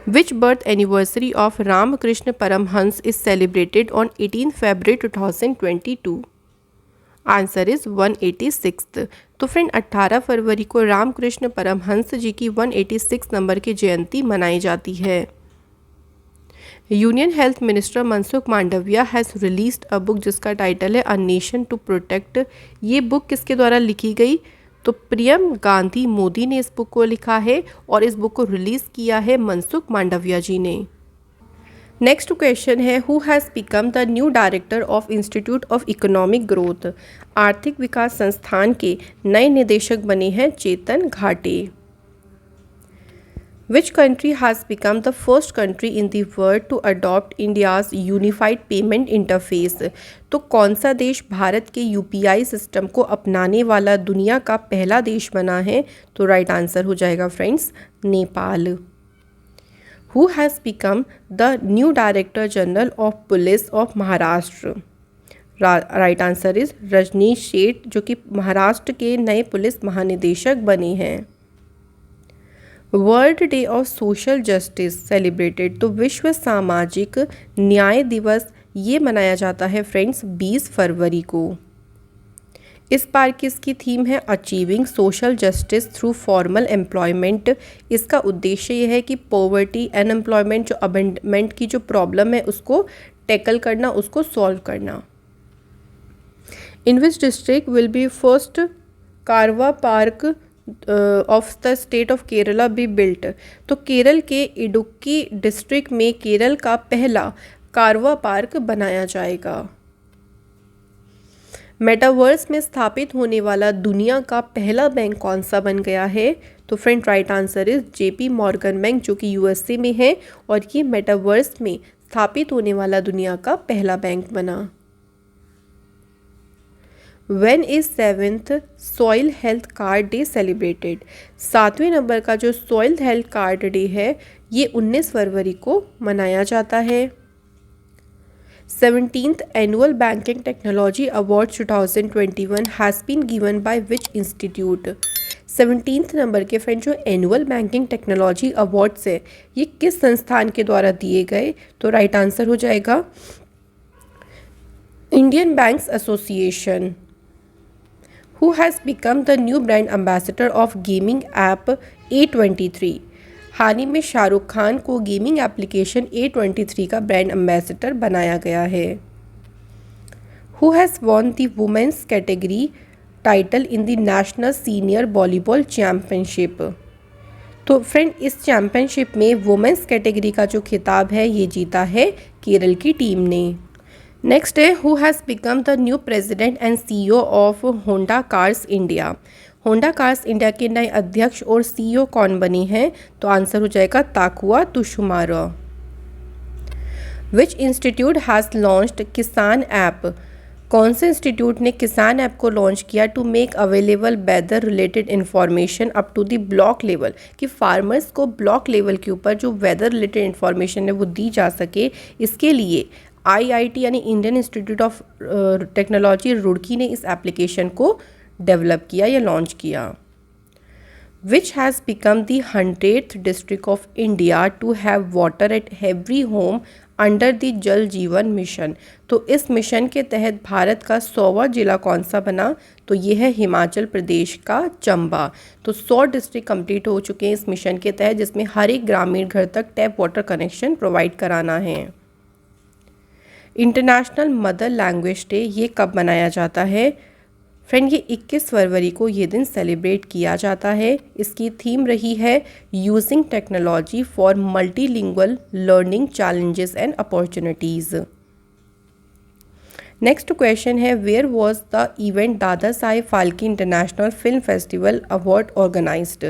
Which birth anniversary of Ramakrishna Paramhans is celebrated on 18 February 2022? Answer is 186। तो फ्रेंड 18 फरवरी को रामकृष्ण परमहंस जी की 186 नंबर की जयंती मनाई जाती है। Union health minister Mansukh Mandaviya has released a book जिसका टाइटल है अ नेशन टू प्रोटेक्ट। ये बुक किसके द्वारा लिखी गई? तो प्रियम गांधी मोदी ने इस बुक को लिखा है और इस बुक को रिलीज़ किया है मनसुख मांडविया जी ने। नेक्स्ट क्वेश्चन है who has become the new director of institute of economic growth. आर्थिक विकास संस्थान के नए निदेशक बने हैं चेतन घाटे। Which country has become the first country in the world to adopt India's unified payment interface? तो कौन सा देश भारत के यूपीआई सिस्टम को अपनाने वाला दुनिया का पहला देश बना है? तो राइट आंसर हो जाएगा friends Nepal. Who has become the new Director General of Police of Maharashtra? Right answer is Rajnish Sheth जो कि महाराष्ट्र के नए पुलिस महानिदेशक बने हैं। World day of social justice celebrated. तो विश्व सामाजिक न्याय दिवस ये मनाया जाता है फ्रेंड्स 20 फरवरी को। इस बार की इसकी थीम है achieving social justice through formal employment. इसका उद्देश्य यह है कि पॉवर्टी अनएम्प्लॉयमेंट जो अबेंडमेंट की जो प्रॉब्लम है उसको टैकल करना, उसको सॉल्व करना। In which district will be first caravan park of the state of Kerala be built. तो केरल के इडुक्की डिस्ट्रिक्ट में केरल का पहला कारवा पार्क बनाया जाएगा। मेटावर्स में स्थापित होने वाला दुनिया का पहला बैंक कौन सा बन गया है? तो friend right answer is JP Morgan bank जो कि यूएसए में है और ये मेटावर्स में स्थापित होने वाला दुनिया का पहला बैंक बना। When is 7th soil health card day celebrated? 7वें नंबर का जो सॉइल हेल्थ कार्ड डे है ये 19 फरवरी को मनाया जाता है। 17th annual banking technology award 2021 has been given by which institute? 17th number के फ्रेंड जो एनुअल बैंकिंग टेक्नोलॉजी अवार्ड्स है ये किस संस्थान के द्वारा दिए गए? तो राइट आंसर हो जाएगा Indian banks association. Who has become the new brand ambassador of gaming app A23? हाल ही में शाहरुख खान को गेमिंग एप्लीकेशन A23 का ब्रांड एम्बेसडर बनाया गया है। Who has won the women's category title in the National Senior Volleyball Championship? तो फ्रेंड इस चैम्पियनशिप में वुमेंस कैटेगरी का जो खिताब है ये जीता है केरल की टीम ने। नेक्स्ट है who has become the new president and CEO of Honda cars India. Honda cars India के नए अध्यक्ष और सीईओ कौन बने हैं? तो आंसर हो जाएगा Takua Tushumara. Which institute has launched Kisan app? कौन से इंस्टीट्यूट ने किसान ऐप को लॉन्च किया to make available weather related information up to the block level, कि फार्मर्स को ब्लॉक लेवल के ऊपर जो वेदर रिलेटेड इन्फॉर्मेशन है वो दी जा सके। इसके लिए आईआईटी यानी Indian institute of technology Roorkee ने इस एप्लीकेशन को डेवलप किया या लॉन्च किया। Which has become the 100th district of India to have water at every home under the Jal Jeevan mission? तो इस मिशन के तहत भारत का 100वां जिला कौन सा बना? तो ये है हिमाचल प्रदेश का चंबा। तो 100 डिस्ट्रिक्ट कंप्लीट हो चुके हैं इस मिशन के तहत जिसमें हर एक ग्रामीण घर तक टैप वाटर कनेक्शन प्रोवाइड कराना है। इंटरनेशनल मदर लैंग्वेज डे ये कब मनाया जाता है? फ्रेंड ये 21 फरवरी को ये दिन सेलिब्रेट किया जाता है। इसकी थीम रही है using technology for multilingual learning challenges and opportunities. Next question है where was the event Dada Saheb Phalke international film festival award organised?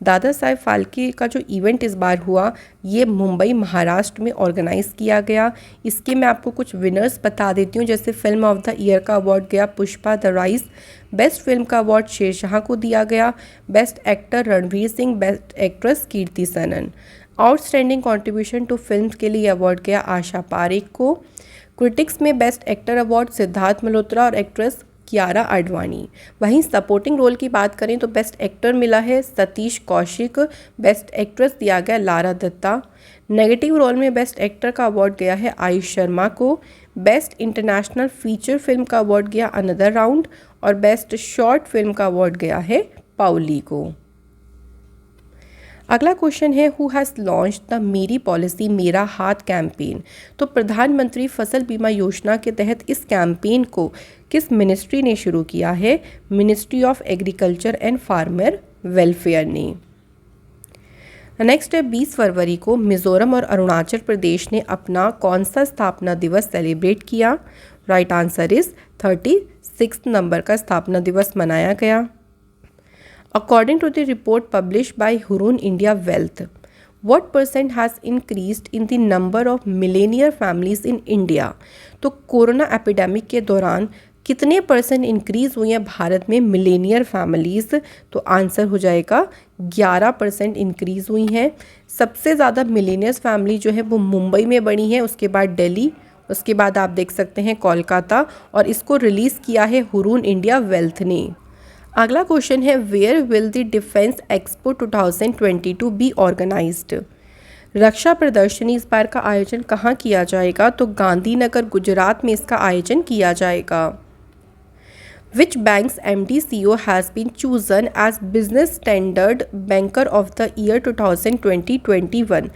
Dada Saheb Phalke का जो इवेंट इस बार हुआ ये मुंबई महाराष्ट्र में ऑर्गेनाइज किया गया। इसके मैं आपको कुछ विनर्स बता देती हूँ। जैसे फिल्म ऑफ द ईयर का अवार्ड गया Pushpa the rise, best film का अवार्ड शेरशाह को दिया गया, best actor Ranveer Singh, best actress Kriti Sanon. Outstanding contribution to film के लिए अवार्ड गया आशा पारेख को। क्रिटिक्स में best actor award Siddharth Malhotra और एक्ट्रेस कियारा आडवाणी। वहीं सपोर्टिंग रोल की बात करें तो बेस्ट एक्टर मिला है सतीश कौशिक, बेस्ट एक्ट्रेस दिया गया लारा दत्ता। नेगेटिव रोल में बेस्ट एक्टर का अवार्ड गया है आयुष शर्मा को, बेस्ट इंटरनेशनल फीचर फिल्म का अवार्ड गया अनदर राउंड और बेस्ट शॉर्ट फिल्म का अवार्ड गया है पाउली को। अगला क्वेश्चन है हु हैज़ लॉन्च द मेरी पॉलिसी मेरा हाथ कैंपेन। तो प्रधानमंत्री फसल बीमा योजना के तहत इस कैंपेन को किस मिनिस्ट्री ने शुरू किया है? Ministry of agriculture and farmer welfare ने। नेक्स्ट है 20 फरवरी को मिजोरम और अरुणाचल प्रदेश ने अपना कौन सा स्थापना दिवस सेलिब्रेट किया? राइट आंसर इज 36 नंबर का स्थापना दिवस मनाया गया। According to the report published by Hurun India Wealth, what percent has increased in the number of millionaire families in India? तो कोरोना एपिडेमिक के दौरान कितने परसेंट इंक्रीज हुई हैं भारत में मिलेनियर फैमिलीज़? तो आंसर हो जाएगा 11% इंक्रीज़ हुई हैं। सबसे ज़्यादा मिलेनियर्स फैमिली जो है वो मुंबई में बनी है, उसके बाद दिल्ली, उसके बाद आप देख सकते हैं कोलकाता, और इसको रिलीज़ किया है हुरून इंडिया वेल्थ ने। अगला क्वेश्चन है where will the defence expo 2022 be organised? रक्षा प्रदर्शनी इस बार का आयोजन कहाँ किया जाएगा? तो गांधीनगर गुजरात में इसका आयोजन किया जाएगा। Which bank's MD CEO has been chosen as business standard banker of the year 2020-21?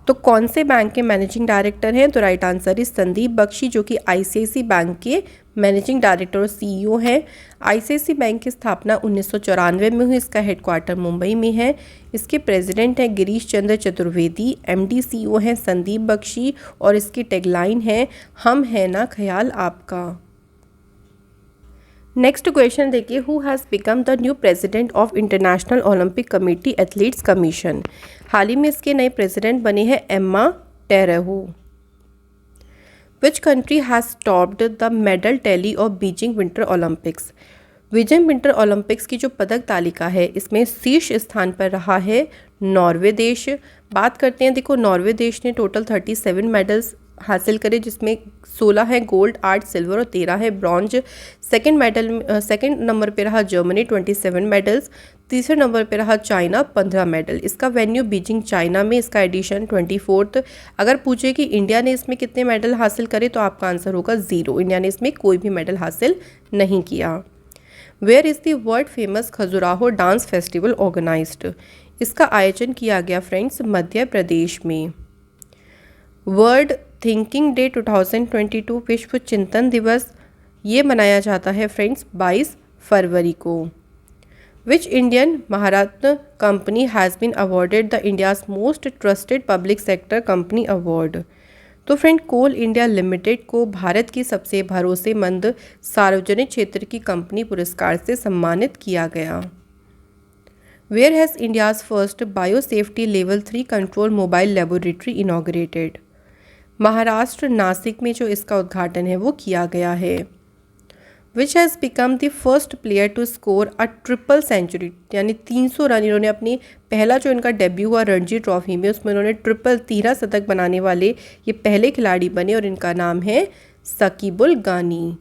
तो कौन से बैंक के मैनेजिंग डायरेक्टर हैं? तो right answer is Sandeep Bakhshi, जो कि ICICI बैंक के मैनेजिंग डायरेक्टर और CEO हैं। ICICI बैंक की स्थापना 1994 में हुई, इसका हेडक्वार्टर मुंबई में है। इसके प्रेसिडेंट हैं गिरीश चंद्र चतुर्वेदी, MD CEO हैं संदीप बख्शी, और इसकी टैगलाइन है हम है ना ख्याल आपका। नेक्स्ट क्वेश्चन देखिए who has become the new president of international olympic committee athletes commission? हाल ही में इसके नए प्रेसिडेंट बने हैं Emma Terho. Which country has topped the medal tally of Beijing winter olympics? Beijing winter olympics की जो पदक तालिका है इसमें शीर्ष स्थान पर रहा है नॉर्वे देश। बात करते हैं, देखो नॉर्वे देश ने टोटल 37 मेडल्स हासिल करे, जिसमें 16 है गोल्ड, 8 सिल्वर और 13 है ब्रॉन्ज। सेकंड नंबर पे रहा जर्मनी 27 मेडल्स, तीसरे नंबर पे रहा चाइना 15 मेडल। इसका वेन्यू बीजिंग चाइना में, इसका एडिशन 24th। अगर पूछे कि इंडिया ने इसमें कितने मेडल हासिल करे तो आपका आंसर होगा 0। इंडिया ने इसमें कोई भी मेडल हासिल नहीं किया। Where is the world famous Khajuraho dance festival organised? इसका आयोजन किया गया फ्रेंड्स मध्य प्रदेश में। वर्ल्ड थिंकिंग डे 2022 विश्व चिंतन दिवस ये मनाया जाता है फ्रेंड्स 22 फरवरी को। Which Indian Maharatna company has been awarded the India's most trusted public sector company award? तो फ्रेंड कोल इंडिया लिमिटेड को भारत की सबसे भरोसेमंद सार्वजनिक क्षेत्र की कंपनी पुरस्कार से सम्मानित किया गया। Where has India's first biosafety level 3 control mobile laboratory inaugurated? Maharashtra Nashik में जो इसका उद्घाटन है वो किया गया है। Which has become the first player to score a triple century? यानी 300 रन इन्होंने अपनी पहला जो इनका डेब्यू हुआ रणजी ट्रॉफी में उसमें इन्होंने ट्रिपल 13 शतक बनाने वाले ये पहले खिलाड़ी बने और इनका नाम है सकीबुल गानी।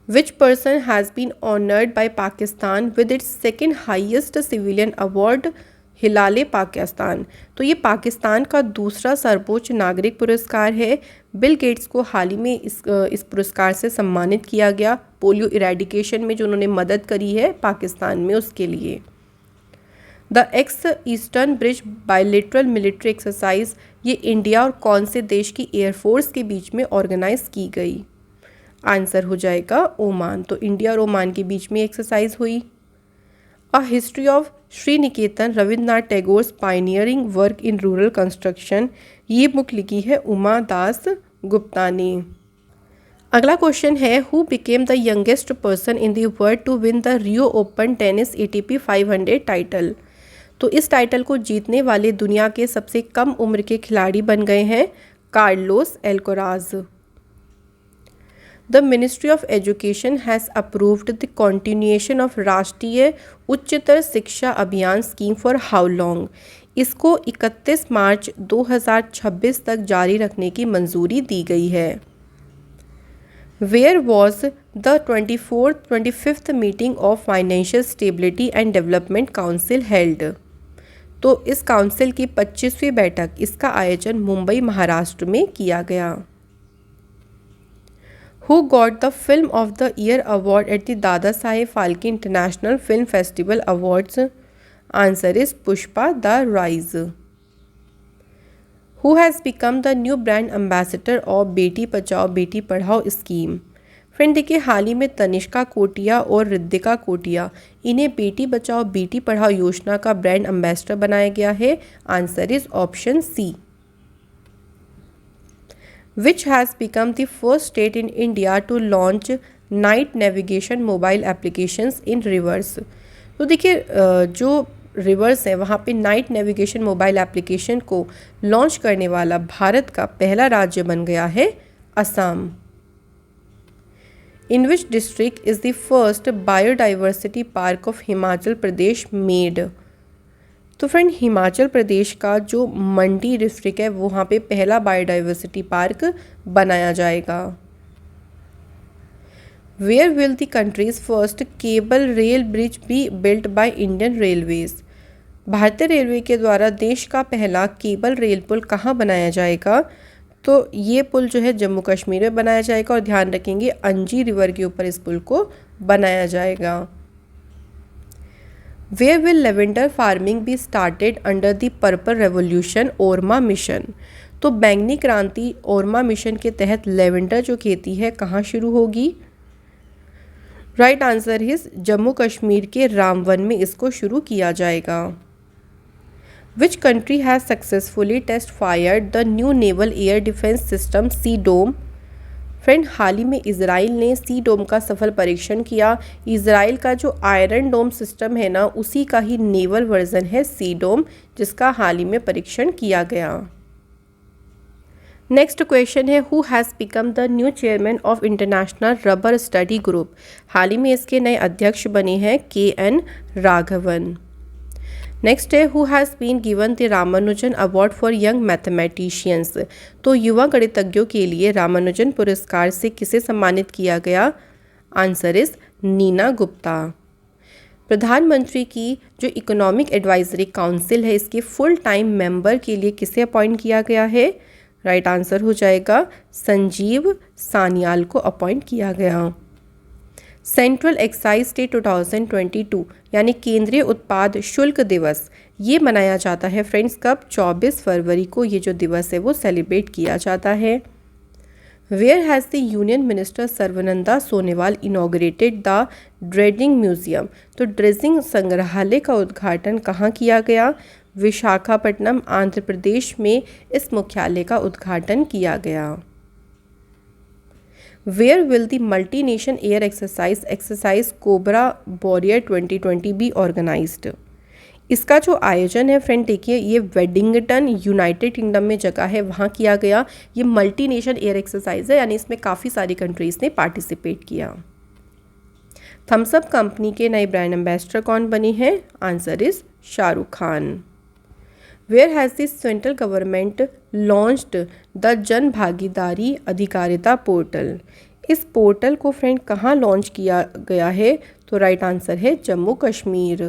Which person has been honored by Pakistan with its second highest civilian award हिलाले Pakistan? तो ये पाकिस्तान का दूसरा सर्वोच्च नागरिक पुरस्कार है। बिल गेट्स को हाल ही में इस पुरस्कार से सम्मानित किया गया पोलियो इरेडिकेशन में जो उन्होंने मदद करी है पाकिस्तान में उसके लिए। The x eastern bridge bilateral military exercise ये इंडिया और कौन से देश की एयरफोर्स के बीच में ऑर्गेनाइज की गई? आंसर हो जाएगा ओमान। तो इंडिया और ओमान के बीच में एक्सरसाइज हुई। A history of Shri Niketan Rabindranath Tagore's pioneering work in rural construction ये बुक लिखी है उमा दास गुप्ता ने। अगला क्वेश्चन है who became the youngest person in the world to win the Rio Open tennis ATP 500 title? तो इस टाइटल को जीतने वाले दुनिया के सबसे कम उम्र के खिलाड़ी बन गए हैं Carlos Alcaraz. The ministry of education has approved the continuation of Rashtriya Uchchatar शिक्षा अभियान स्कीम फॉर हाउ लॉन्ग? इसको 31 मार्च 2026 तक जारी रखने की मंजूरी दी गई है। Where was the 25th meeting of financial stability and development council held. तो इस काउंसिल की 25वीं बैठक, इसका आयोजन मुंबई महाराष्ट्र में किया गया। Who got the film of the year award at the Dada Saheb Phalke international film festival awards? Answer is Pushpa the rise. Who has become the new brand ambassador of Beti Bachao Beti Padhao scheme? Friend देखिए, हाल ही में तनिष्का कोटिया और रिद्धिका कोटिया, इन्हें बेटी बचाओ बेटी पढ़ाओ योजना का ब्रांड एम्बेसडर बनाया गया है। Answer is option C. Which has become the first state in India to launch night navigation mobile applications in rivers? तो देखिए, जो रिवर्स है वहाँ पे नाइट नेविगेशन मोबाइल एप्लीकेशन को लॉन्च करने वाला भारत का पहला राज्य बन गया है Assam. In which district is the first biodiversity park of Himachal Pradesh made? तो फ्रेंड, हिमाचल प्रदेश का जो मंडी डिस्ट्रिक्ट है वहाँ पे पहला बायोडाइवर्सिटी पार्क बनाया जाएगा। Where will the country's first cable rail bridge be built by Indian railways? भारतीय रेलवे के द्वारा देश का पहला केबल रेल पुल कहाँ बनाया जाएगा? तो ये पुल जो है जम्मू कश्मीर में बनाया जाएगा, और ध्यान रखेंगे अंजी रिवर के ऊपर इस पुल को बनाया जाएगा। Where will lavender farming be started under the purple revolution aroma mission? तो बैंगनी क्रांति ओरमा मिशन के तहत लेवेंडर जो खेती है कहाँ शुरू होगी? Right answer is Jammu Kashmir के रामवन में इसको शुरू किया जाएगा। Which country has successfully test fired the new naval air defence system C dome? Friend, हाल ही में इजराइल ने सी डोम का सफल परीक्षण किया। इजराइल का जो आयरन डोम सिस्टम है ना, उसी का ही नेवल वर्जन है सी डोम, जिसका हाल ही में परीक्षण किया गया। नेक्स्ट क्वेश्चन है, who has become the new chairman of international rubber study group? हाल ही में इसके नए अध्यक्ष बने हैं KN राघवन। नेक्स्ट है, who has been given the Ramanujan award for young mathematicians? तो युवा गणितज्ञों के लिए रामानुजन पुरस्कार से किसे सम्मानित किया गया? Answer is Neena Gupta. प्रधानमंत्री की जो इकोनॉमिक एडवाइजरी काउंसिल है, इसके फुल टाइम मेंबर के लिए किसे अपॉइंट किया गया है? राइट आंसर हो जाएगा संजीव सान्याल को अपॉइंट किया गया। सेंट्रल एक्साइज डे 2022 यानी केंद्रीय उत्पाद शुल्क दिवस, ये मनाया जाता है फ्रेंड्स कब? 24 फरवरी को ये जो दिवस है वो सेलिब्रेट किया जाता है। Where has the union minister Sarbananda Sonowal inaugurated the dredging museum? तो ड्रेजिंग संग्रहालय का उद्घाटन कहाँ किया गया? विशाखापट्टनम आंध्र प्रदेश में इस मुख्यालय का उद्घाटन किया गया। Where will the multi nation air exercise Cobra Warrior 2020 be organised? इसका जो आयोजन है फ्रेंड देखिए, ये वेडिंगटन यूनाइटेड किंगडम में जगह है, वहाँ किया गया। ये मल्टी नेशन एयर एक्सरसाइज है, यानी इसमें काफ़ी सारी कंट्रीज़ ने पार्टिसिपेट किया। थम्सअप कंपनी के नए ब्रांड एम्बेसडर कौन बने हैं? Answer is Shahrukh Khan. Where has the central government launched the Jan Bhagidari अधिकारिता पोर्टल? इस पोर्टल को फ्रेंड कहाँ लॉन्च किया गया है? तो राइट आंसर है Jammu Kashmir.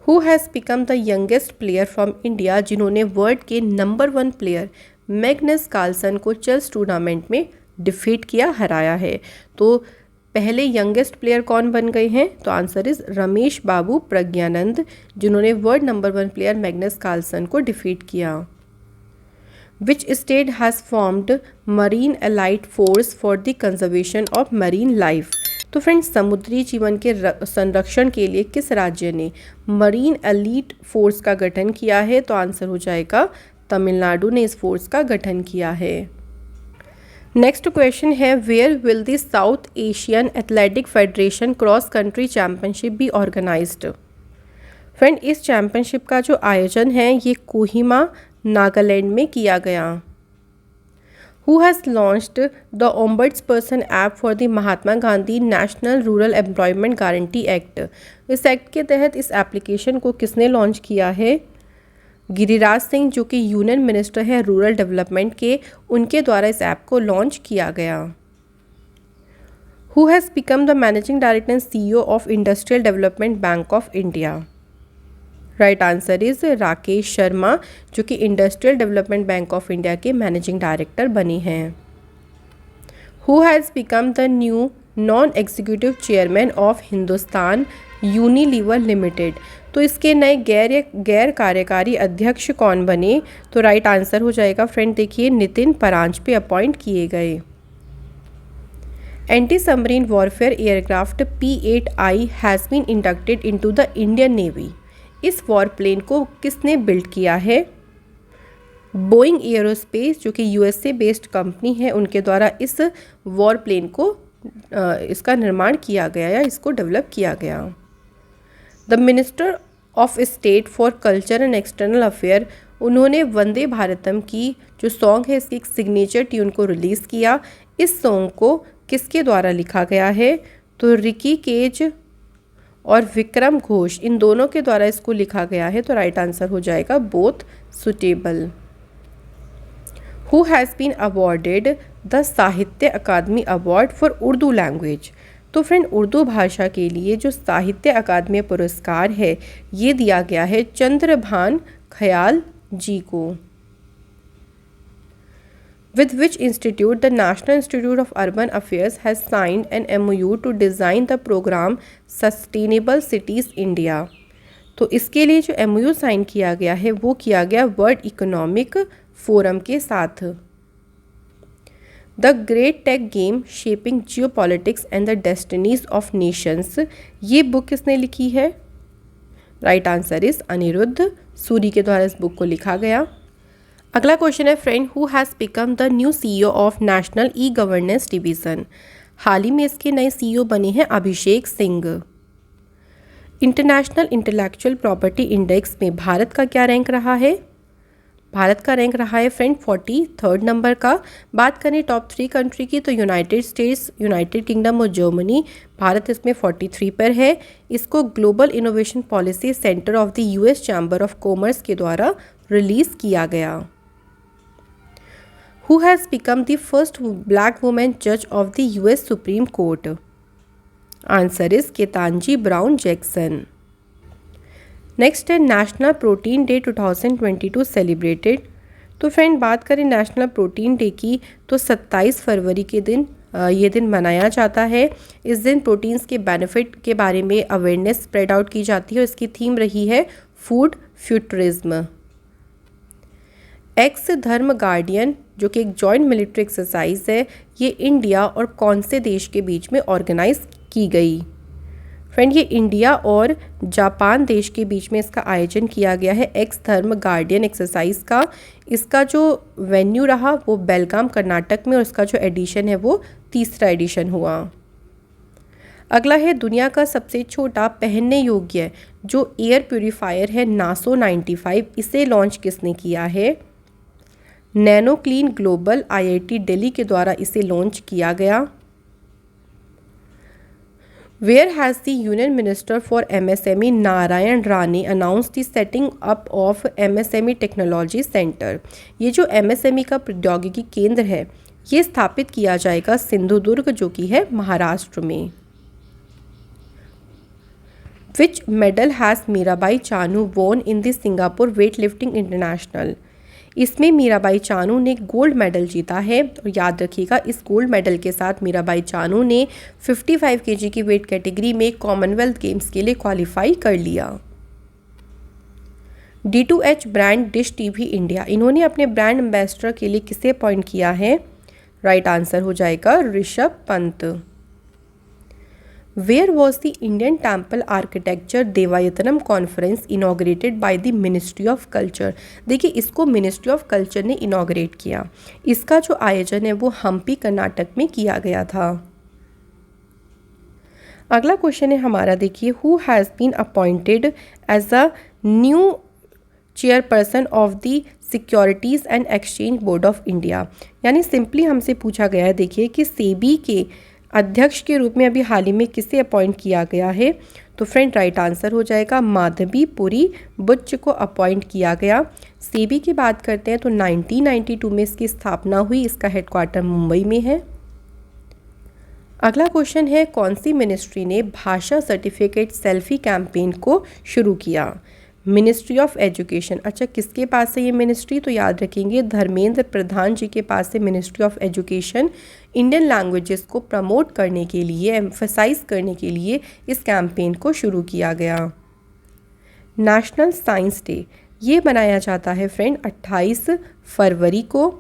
Who has become the youngest player from India जिन्होंने वर्ल्ड के नंबर 1 प्लेयर मैग्नस कार्लसन को चेस टूर्नामेंट में डिफीट किया, हराया है? तो पहले यंगेस्ट प्लेयर कौन बन गए हैं? तो आंसर इज रमेश बाबू प्रज्ञानंद, जिन्होंने world number 1 player Magnus Carlsen को डिफीट किया। Which state has formed marine elite force for the conservation of marine life? तो फ्रेंड्स, समुद्री जीवन के संरक्षण के लिए किस राज्य ने मरीन एलीट फोर्स का गठन किया है? तो आंसर हो जाएगा तमिलनाडु ने इस फोर्स का गठन किया है। नेक्स्ट क्वेश्चन है, where will the South Asian athletic federation cross country championship be organised? Friend, इस चैम्पियनशिप का जो आयोजन है ये कोहिमा नागालैंड में किया गया। Who has launched the ombudsperson app for the Mahatma Gandhi national rural employment guarantee act? इस एक्ट के तहत इस एप्लीकेशन को किसने लॉन्च किया है? गिरिराज सिंह, जो कि यूनियन मिनिस्टर है रूरल डेवलपमेंट के, उनके द्वारा इस ऐप को लॉन्च किया गया। Who has become the managing director and CEO of industrial development bank of India? Right answer is Rakesh Sharma, जो कि industrial development bank of India के मैनेजिंग डायरेक्टर बने हैं। Who has become the new non executive chairman of Hindustan Unilever limited? तो इसके नए गैर कार्यकारी अध्यक्ष कौन बने? तो राइट आंसर हो जाएगा फ्रेंड, देखिए नितिन परांजपे अपॉइंट किए गए। Anti submarine warfare aircraft P-8I has been inducted into the Indian navy. इस वॉर प्लेन को किसने बिल्ड किया है? बोइंग एरोस्पेस, जो कि USA बेस्ड कंपनी है, उनके द्वारा इस वॉर प्लेन को इसका निर्माण किया गया या इसको डेवलप किया गया। The minister of state for culture and external affair, उन्होंने वंदे भारतम की जो सॉन्ग है इसकी एक सिग्नेचर ट्यून को रिलीज़ किया। इस सॉन्ग को किसके द्वारा लिखा गया है? तो रिकी केज और विक्रम घोष, इन दोनों के द्वारा इसको लिखा गया है। तो राइट आंसर हो जाएगा both suitable. Who has been awarded the Sahitya Akademi award for Urdu language? तो फ्रेंड उर्दू भाषा के लिए जो साहित्य अकादमी पुरस्कार है ये दिया गया है चंद्रभान ख्याल जी को। With which institute the National Institute of Urban Affairs has signed an MOU to design the program Sustainable Cities India? तो इसके लिए जो MOU साइन किया गया है वो किया गया वर्ल्ड इकोनॉमिक फोरम के साथ। The great tech game shaping geopolitics and the destinies of nations, ये बुक किसने लिखी है? Right answer is Anirudh Suri के द्वारा इस बुक को लिखा गया। अगला क्वेश्चन है friend, who has become the new CEO of national e governance division? हाल ही में इसके नए CEO बने हैं Abhishek Singh. International intellectual property index में भारत का क्या रैंक रहा है? भारत का रैंक रहा है फ्रेंड 43rd नंबर का। बात करें टॉप 3 कंट्री की तो यूनाइटेड स्टेट्स, यूनाइटेड किंगडम और जर्मनी, भारत इसमें 43 पर है। इसको global innovation policy centre of the US chamber of commerce के द्वारा रिलीज़ किया गया। Who has become the first black woman judge of the US Supreme Court? Answer is Ketanji Brown Jackson. Next है नेशनल प्रोटीन डे 2022 सेलिब्रेटेड। तो फ्रेंड बात करें नेशनल प्रोटीन डे की तो 27 फरवरी के दिन ये दिन मनाया जाता है। इस दिन प्रोटीन्स के बेनिफिट के बारे में अवेयरनेस स्प्रेड आउट की जाती है और इसकी थीम रही है फूड फ्यूचरिज्म। एक्स धर्म गार्डियन जो कि एक जॉइंट मिलिट्री एक्सरसाइज है, ये इंडिया और कौन से देश के बीच में ऑर्गेनाइज की गई? फ्रेंड ये इंडिया और जापान देश के बीच में इसका आयोजन किया गया है एक्स धर्म गार्डियन एक्सरसाइज का। इसका जो वेन्यू रहा वो बेलगाम कर्नाटक में और इसका जो एडिशन है वो 3रा एडिशन हुआ। अगला है दुनिया का सबसे छोटा पहनने योग्य जो एयर प्यूरीफायर है नासो 95, इसे लॉन्च किसने किया है? Nano clean global IIT Delhi के द्वारा इसे लॉन्च किया गया। Where has the union minister for MSME Narayan Rane announce the setting up of MSME technology centre? ये जो MSME का प्रौद्योगिकी केंद्र है ये स्थापित किया जाएगा सिंधुदुर्ग जो कि है महाराष्ट्र में। Which medal has Mirabai Chanu won in the Singapore weight lifting international? इसमें मीराबाई चानू ने गोल्ड मेडल जीता है और याद रखिएगा इस गोल्ड मेडल के साथ मीराबाई चानू ने 55 kg की वेट कैटेगरी में कॉमनवेल्थ गेम्स के लिए क्वालिफाई कर लिया। D2H brand dish TV India, इन्होंने अपने ब्रांड एम्बेसडर के लिए किसे अपॉइंट किया है? राइट आंसर हो जाएगा Rishabh Pant. Where was the Indian temple architecture Devayatanam conference inaugurated by the ministry of culture? देखिए इसको मिनिस्ट्री ऑफ कल्चर ने इनॉग्रेट किया। इसका जो आयोजन है वो हम्पी कर्नाटक में किया गया था। अगला क्वेश्चन है हमारा, देखिए who has been appointed as a new chairperson of the securities and exchange board of India? यानी सिंपली हमसे पूछा गया है देखिए कि सेबी के अध्यक्ष के रूप में अभी हाल ही में किसे अपॉइंट किया गया है? तो फ्रेंड राइट आंसर हो जाएगा माधवी पुरी बुच्च को अपॉइंट किया गया। सेबी की बात करते हैं तो 1992 में इसकी स्थापना हुई। इसका हेडक्वार्टर मुंबई में है। अगला क्वेश्चन है, कौन सी मिनिस्ट्री ने भाषा सर्टिफिकेट सेल्फी कैंपेन को शुरू किया? Ministry of education. अच्छा, किसके पास है ये मिनिस्ट्री? तो याद रखेंगे धर्मेंद्र प्रधान जी के पास है ministry of education. Indian languages को प्रमोट करने के लिए, एम्फसाइज करने के लिए इस कैंपेन को शुरू किया गया। नेशनल साइंस डे ये मनाया जाता है फ्रेंड 28 फरवरी को।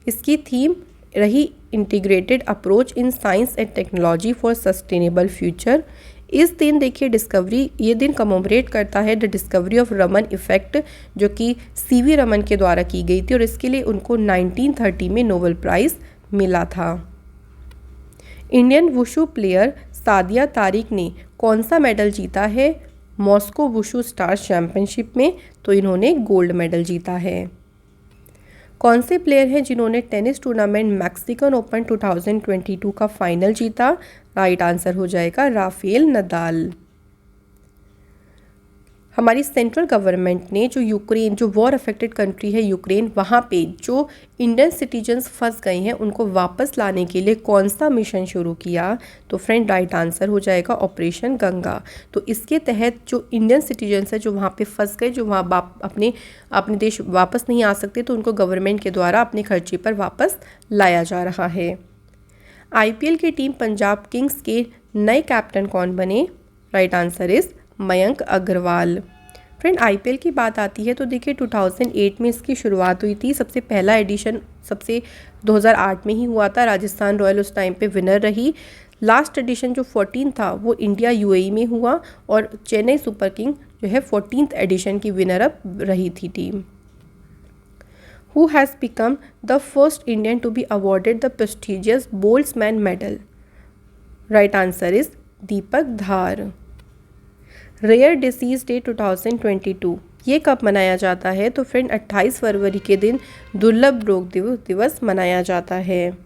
इसकी थीम रही integrated approach in science and technology for sustainable future. इस दिन देखिए डिस्कवरी, ये दिन कमोमरेट करता है the discovery of Raman effect, जो कि सीवी रमन के द्वारा की गई थी और इसके लिए उनको 1930 में नोबेल प्राइज़ मिला था। Indian wushu player Sadia Tariq ने कौन सा मेडल जीता है मॉस्को वुशु स्टार्स चैंपियनशिप में? तो इन्होंने गोल्ड मेडल जीता है। कौन से प्लेयर हैं जिन्होंने टेनिस टूर्नामेंट मैक्सिकन ओपन 2022 का फाइनल जीता? राइट आंसर हो जाएगा राफेल नदाल। हमारी सेंट्रल गवर्नमेंट ने जो यूक्रेन, जो वॉर अफेक्टेड कंट्री है यूक्रेन, वहाँ पे जो इंडियन सिटीजन्स फंस गए हैं उनको वापस लाने के लिए कौन सा मिशन शुरू किया? तो फ्रेंड राइट आंसर हो जाएगा ऑपरेशन गंगा। तो इसके तहत जो इंडियन सिटीजन्स है जो वहाँ पे फंस गए, जो वहाँ अपने देश वापस नहीं आ सकते, तो उनको गवर्नमेंट के द्वारा अपने खर्चे पर वापस लाया जा रहा है। IPL की टीम पंजाब किंग्स के नए कैप्टन कौन बने? Right answer is Mayank Agarwal. Friend IPL की बात आती है तो देखिए 2008 में इसकी शुरुआत हुई थी। सबसे पहला एडिशन 2008 में ही हुआ था। राजस्थान रॉयल उस टाइम पे विनर रही। लास्ट एडिशन जो 14 था वो इंडिया UAE में हुआ और चेन्नई सुपर किंग जो है 14th एडिशन की विनर अप रही थी team. Who has become the first Indian to be awarded the prestigious Boltzmann medal? Right answer is Deepak Dhar. Rare disease day 2022 ये कब मनाया जाता है? तो फ्रेंड 28 फरवरी के दिन दुर्लभ रोग दिवस मनाया जाता है।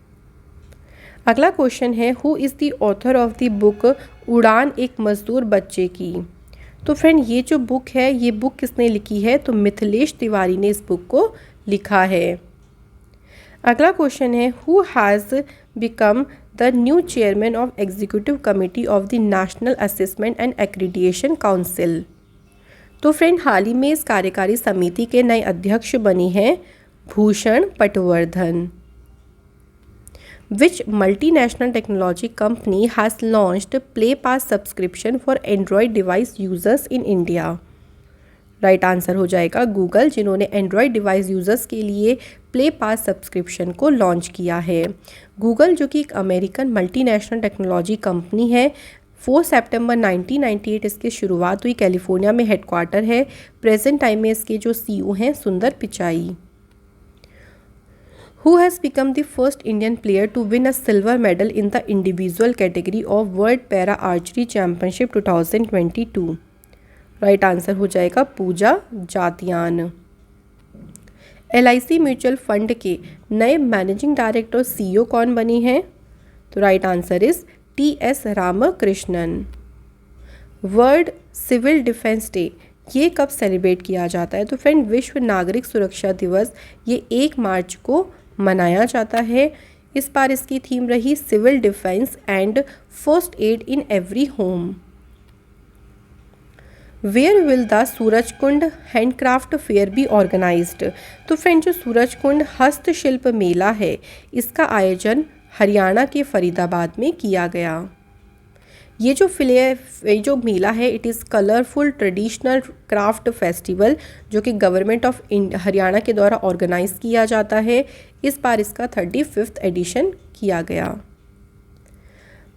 अगला क्वेश्चन है, who is the author of the book उड़ान एक मजदूर बच्चे की? तो फ्रेंड ये जो बुक है, ये बुक किसने लिखी है? तो मिथिलेश तिवारी ने इस बुक को लिखा है। अगला क्वेश्चन है, who has become the new chairman of executive committee of the national assessment and accreditation council? तो फ्रेंड हाल ही में इस कार्यकारी समिति के नए अध्यक्ष बनी हैं Bhushan Patwardhan. Which multinational technology company has launched play pass subscription for android device users in India? Right answer हो जाएगा गूगल, जिन्होंने एंड्रॉयड डिवाइस यूज़र्स के लिए प्ले पास सब्सक्रिप्शन को लॉन्च किया है। गूगल जो कि एक अमेरिकन मल्टीनेशनल टेक्नोलॉजी कंपनी है, 4 सितंबर 1998 इसकी शुरुआत हुई। कैलिफोर्निया में हेडक्वार्टर है। प्रेजेंट टाइम में इसके जो CEO हैं सुंदर Pichai. Who has become the first Indian player to win a silver medal in the individual category of World Para Archery Championship 2022? Right answer हो जाएगा Pooja Jatyan. LIC mutual fund के नए मैनेजिंग डायरेक्टर CEO कौन बनी हैं? तो right answer is TS Ramakrishnan. World civil defence day ये कब सेलिब्रेट किया जाता है? तो फ्रेंड विश्व नागरिक सुरक्षा दिवस ये 1 मार्च को मनाया जाता है। इस बार इसकी थीम रही civil defence and first aid in every home. Where will the Surajkund handcraft fair be organised? तो फ्रेंड जो सूरजकुंड हस्तशिल्प मेला है इसका आयोजन हरियाणा के फरीदाबाद में किया गया। ये जो मेला है it is colourful traditional craft festival जो कि गवर्नमेंट ऑफ हरियाणा के द्वारा ऑर्गेनाइज किया जाता है। इस बार इसका 35th एडिशन किया गया।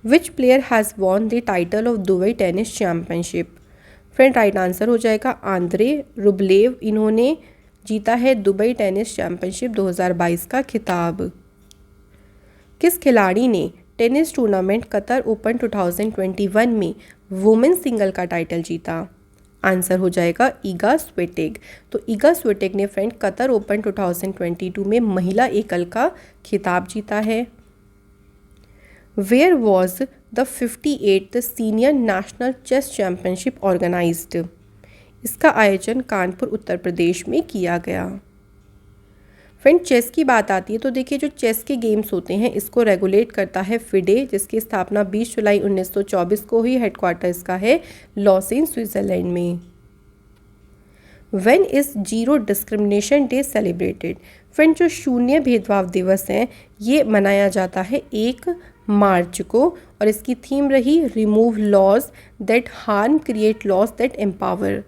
विच player has won the title of Dubai tennis championship? Friend right answer हो जाएगा आंद्रे रुबलेव। इन्होंने जीता है दुबई टेनिस चैम्पियनशिप 2022 का खिताब। किस खिलाड़ी ने टेनिस टूर्नामेंट कतर ओपन 2021 में वुमेन सिंगल का टाइटल जीता? आंसर हो जाएगा ईगा स्विटेक। तो ईगा स्विटेक ने फ्रेंड कतर ओपन 2022 में महिला एकल का खिताब जीता है। Where was the 58th senior national chess championship organised? इसका आयोजन कानपुर उत्तर प्रदेश में किया गया। फ्रेंड चेस की बात आती है तो देखिए जो चेस के गेम्स होते हैं इसको रेगुलेट करता है फिडे, जिसकी स्थापना 20 जुलाई 1924 को हुई। हेडक्वार्टर इसका है लॉसेन स्विट्जरलैंड में। When is zero discrimination day celebrated? Friend जो शून्य भेदभाव दिवस है ये मनाया जाता है 1 मार्च को, और इसकी थीम रही remove laws that harm, create laws that empower.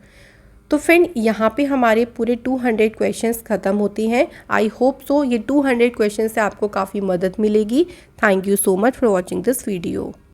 तो फ्रेंड यहाँ पे हमारे पूरे 200 क्वेश्चंस ख़त्म होती हैं। आई होप सो ये 200 क्वेश्चन से आपको काफ़ी मदद मिलेगी। Thank you so much for watching this video.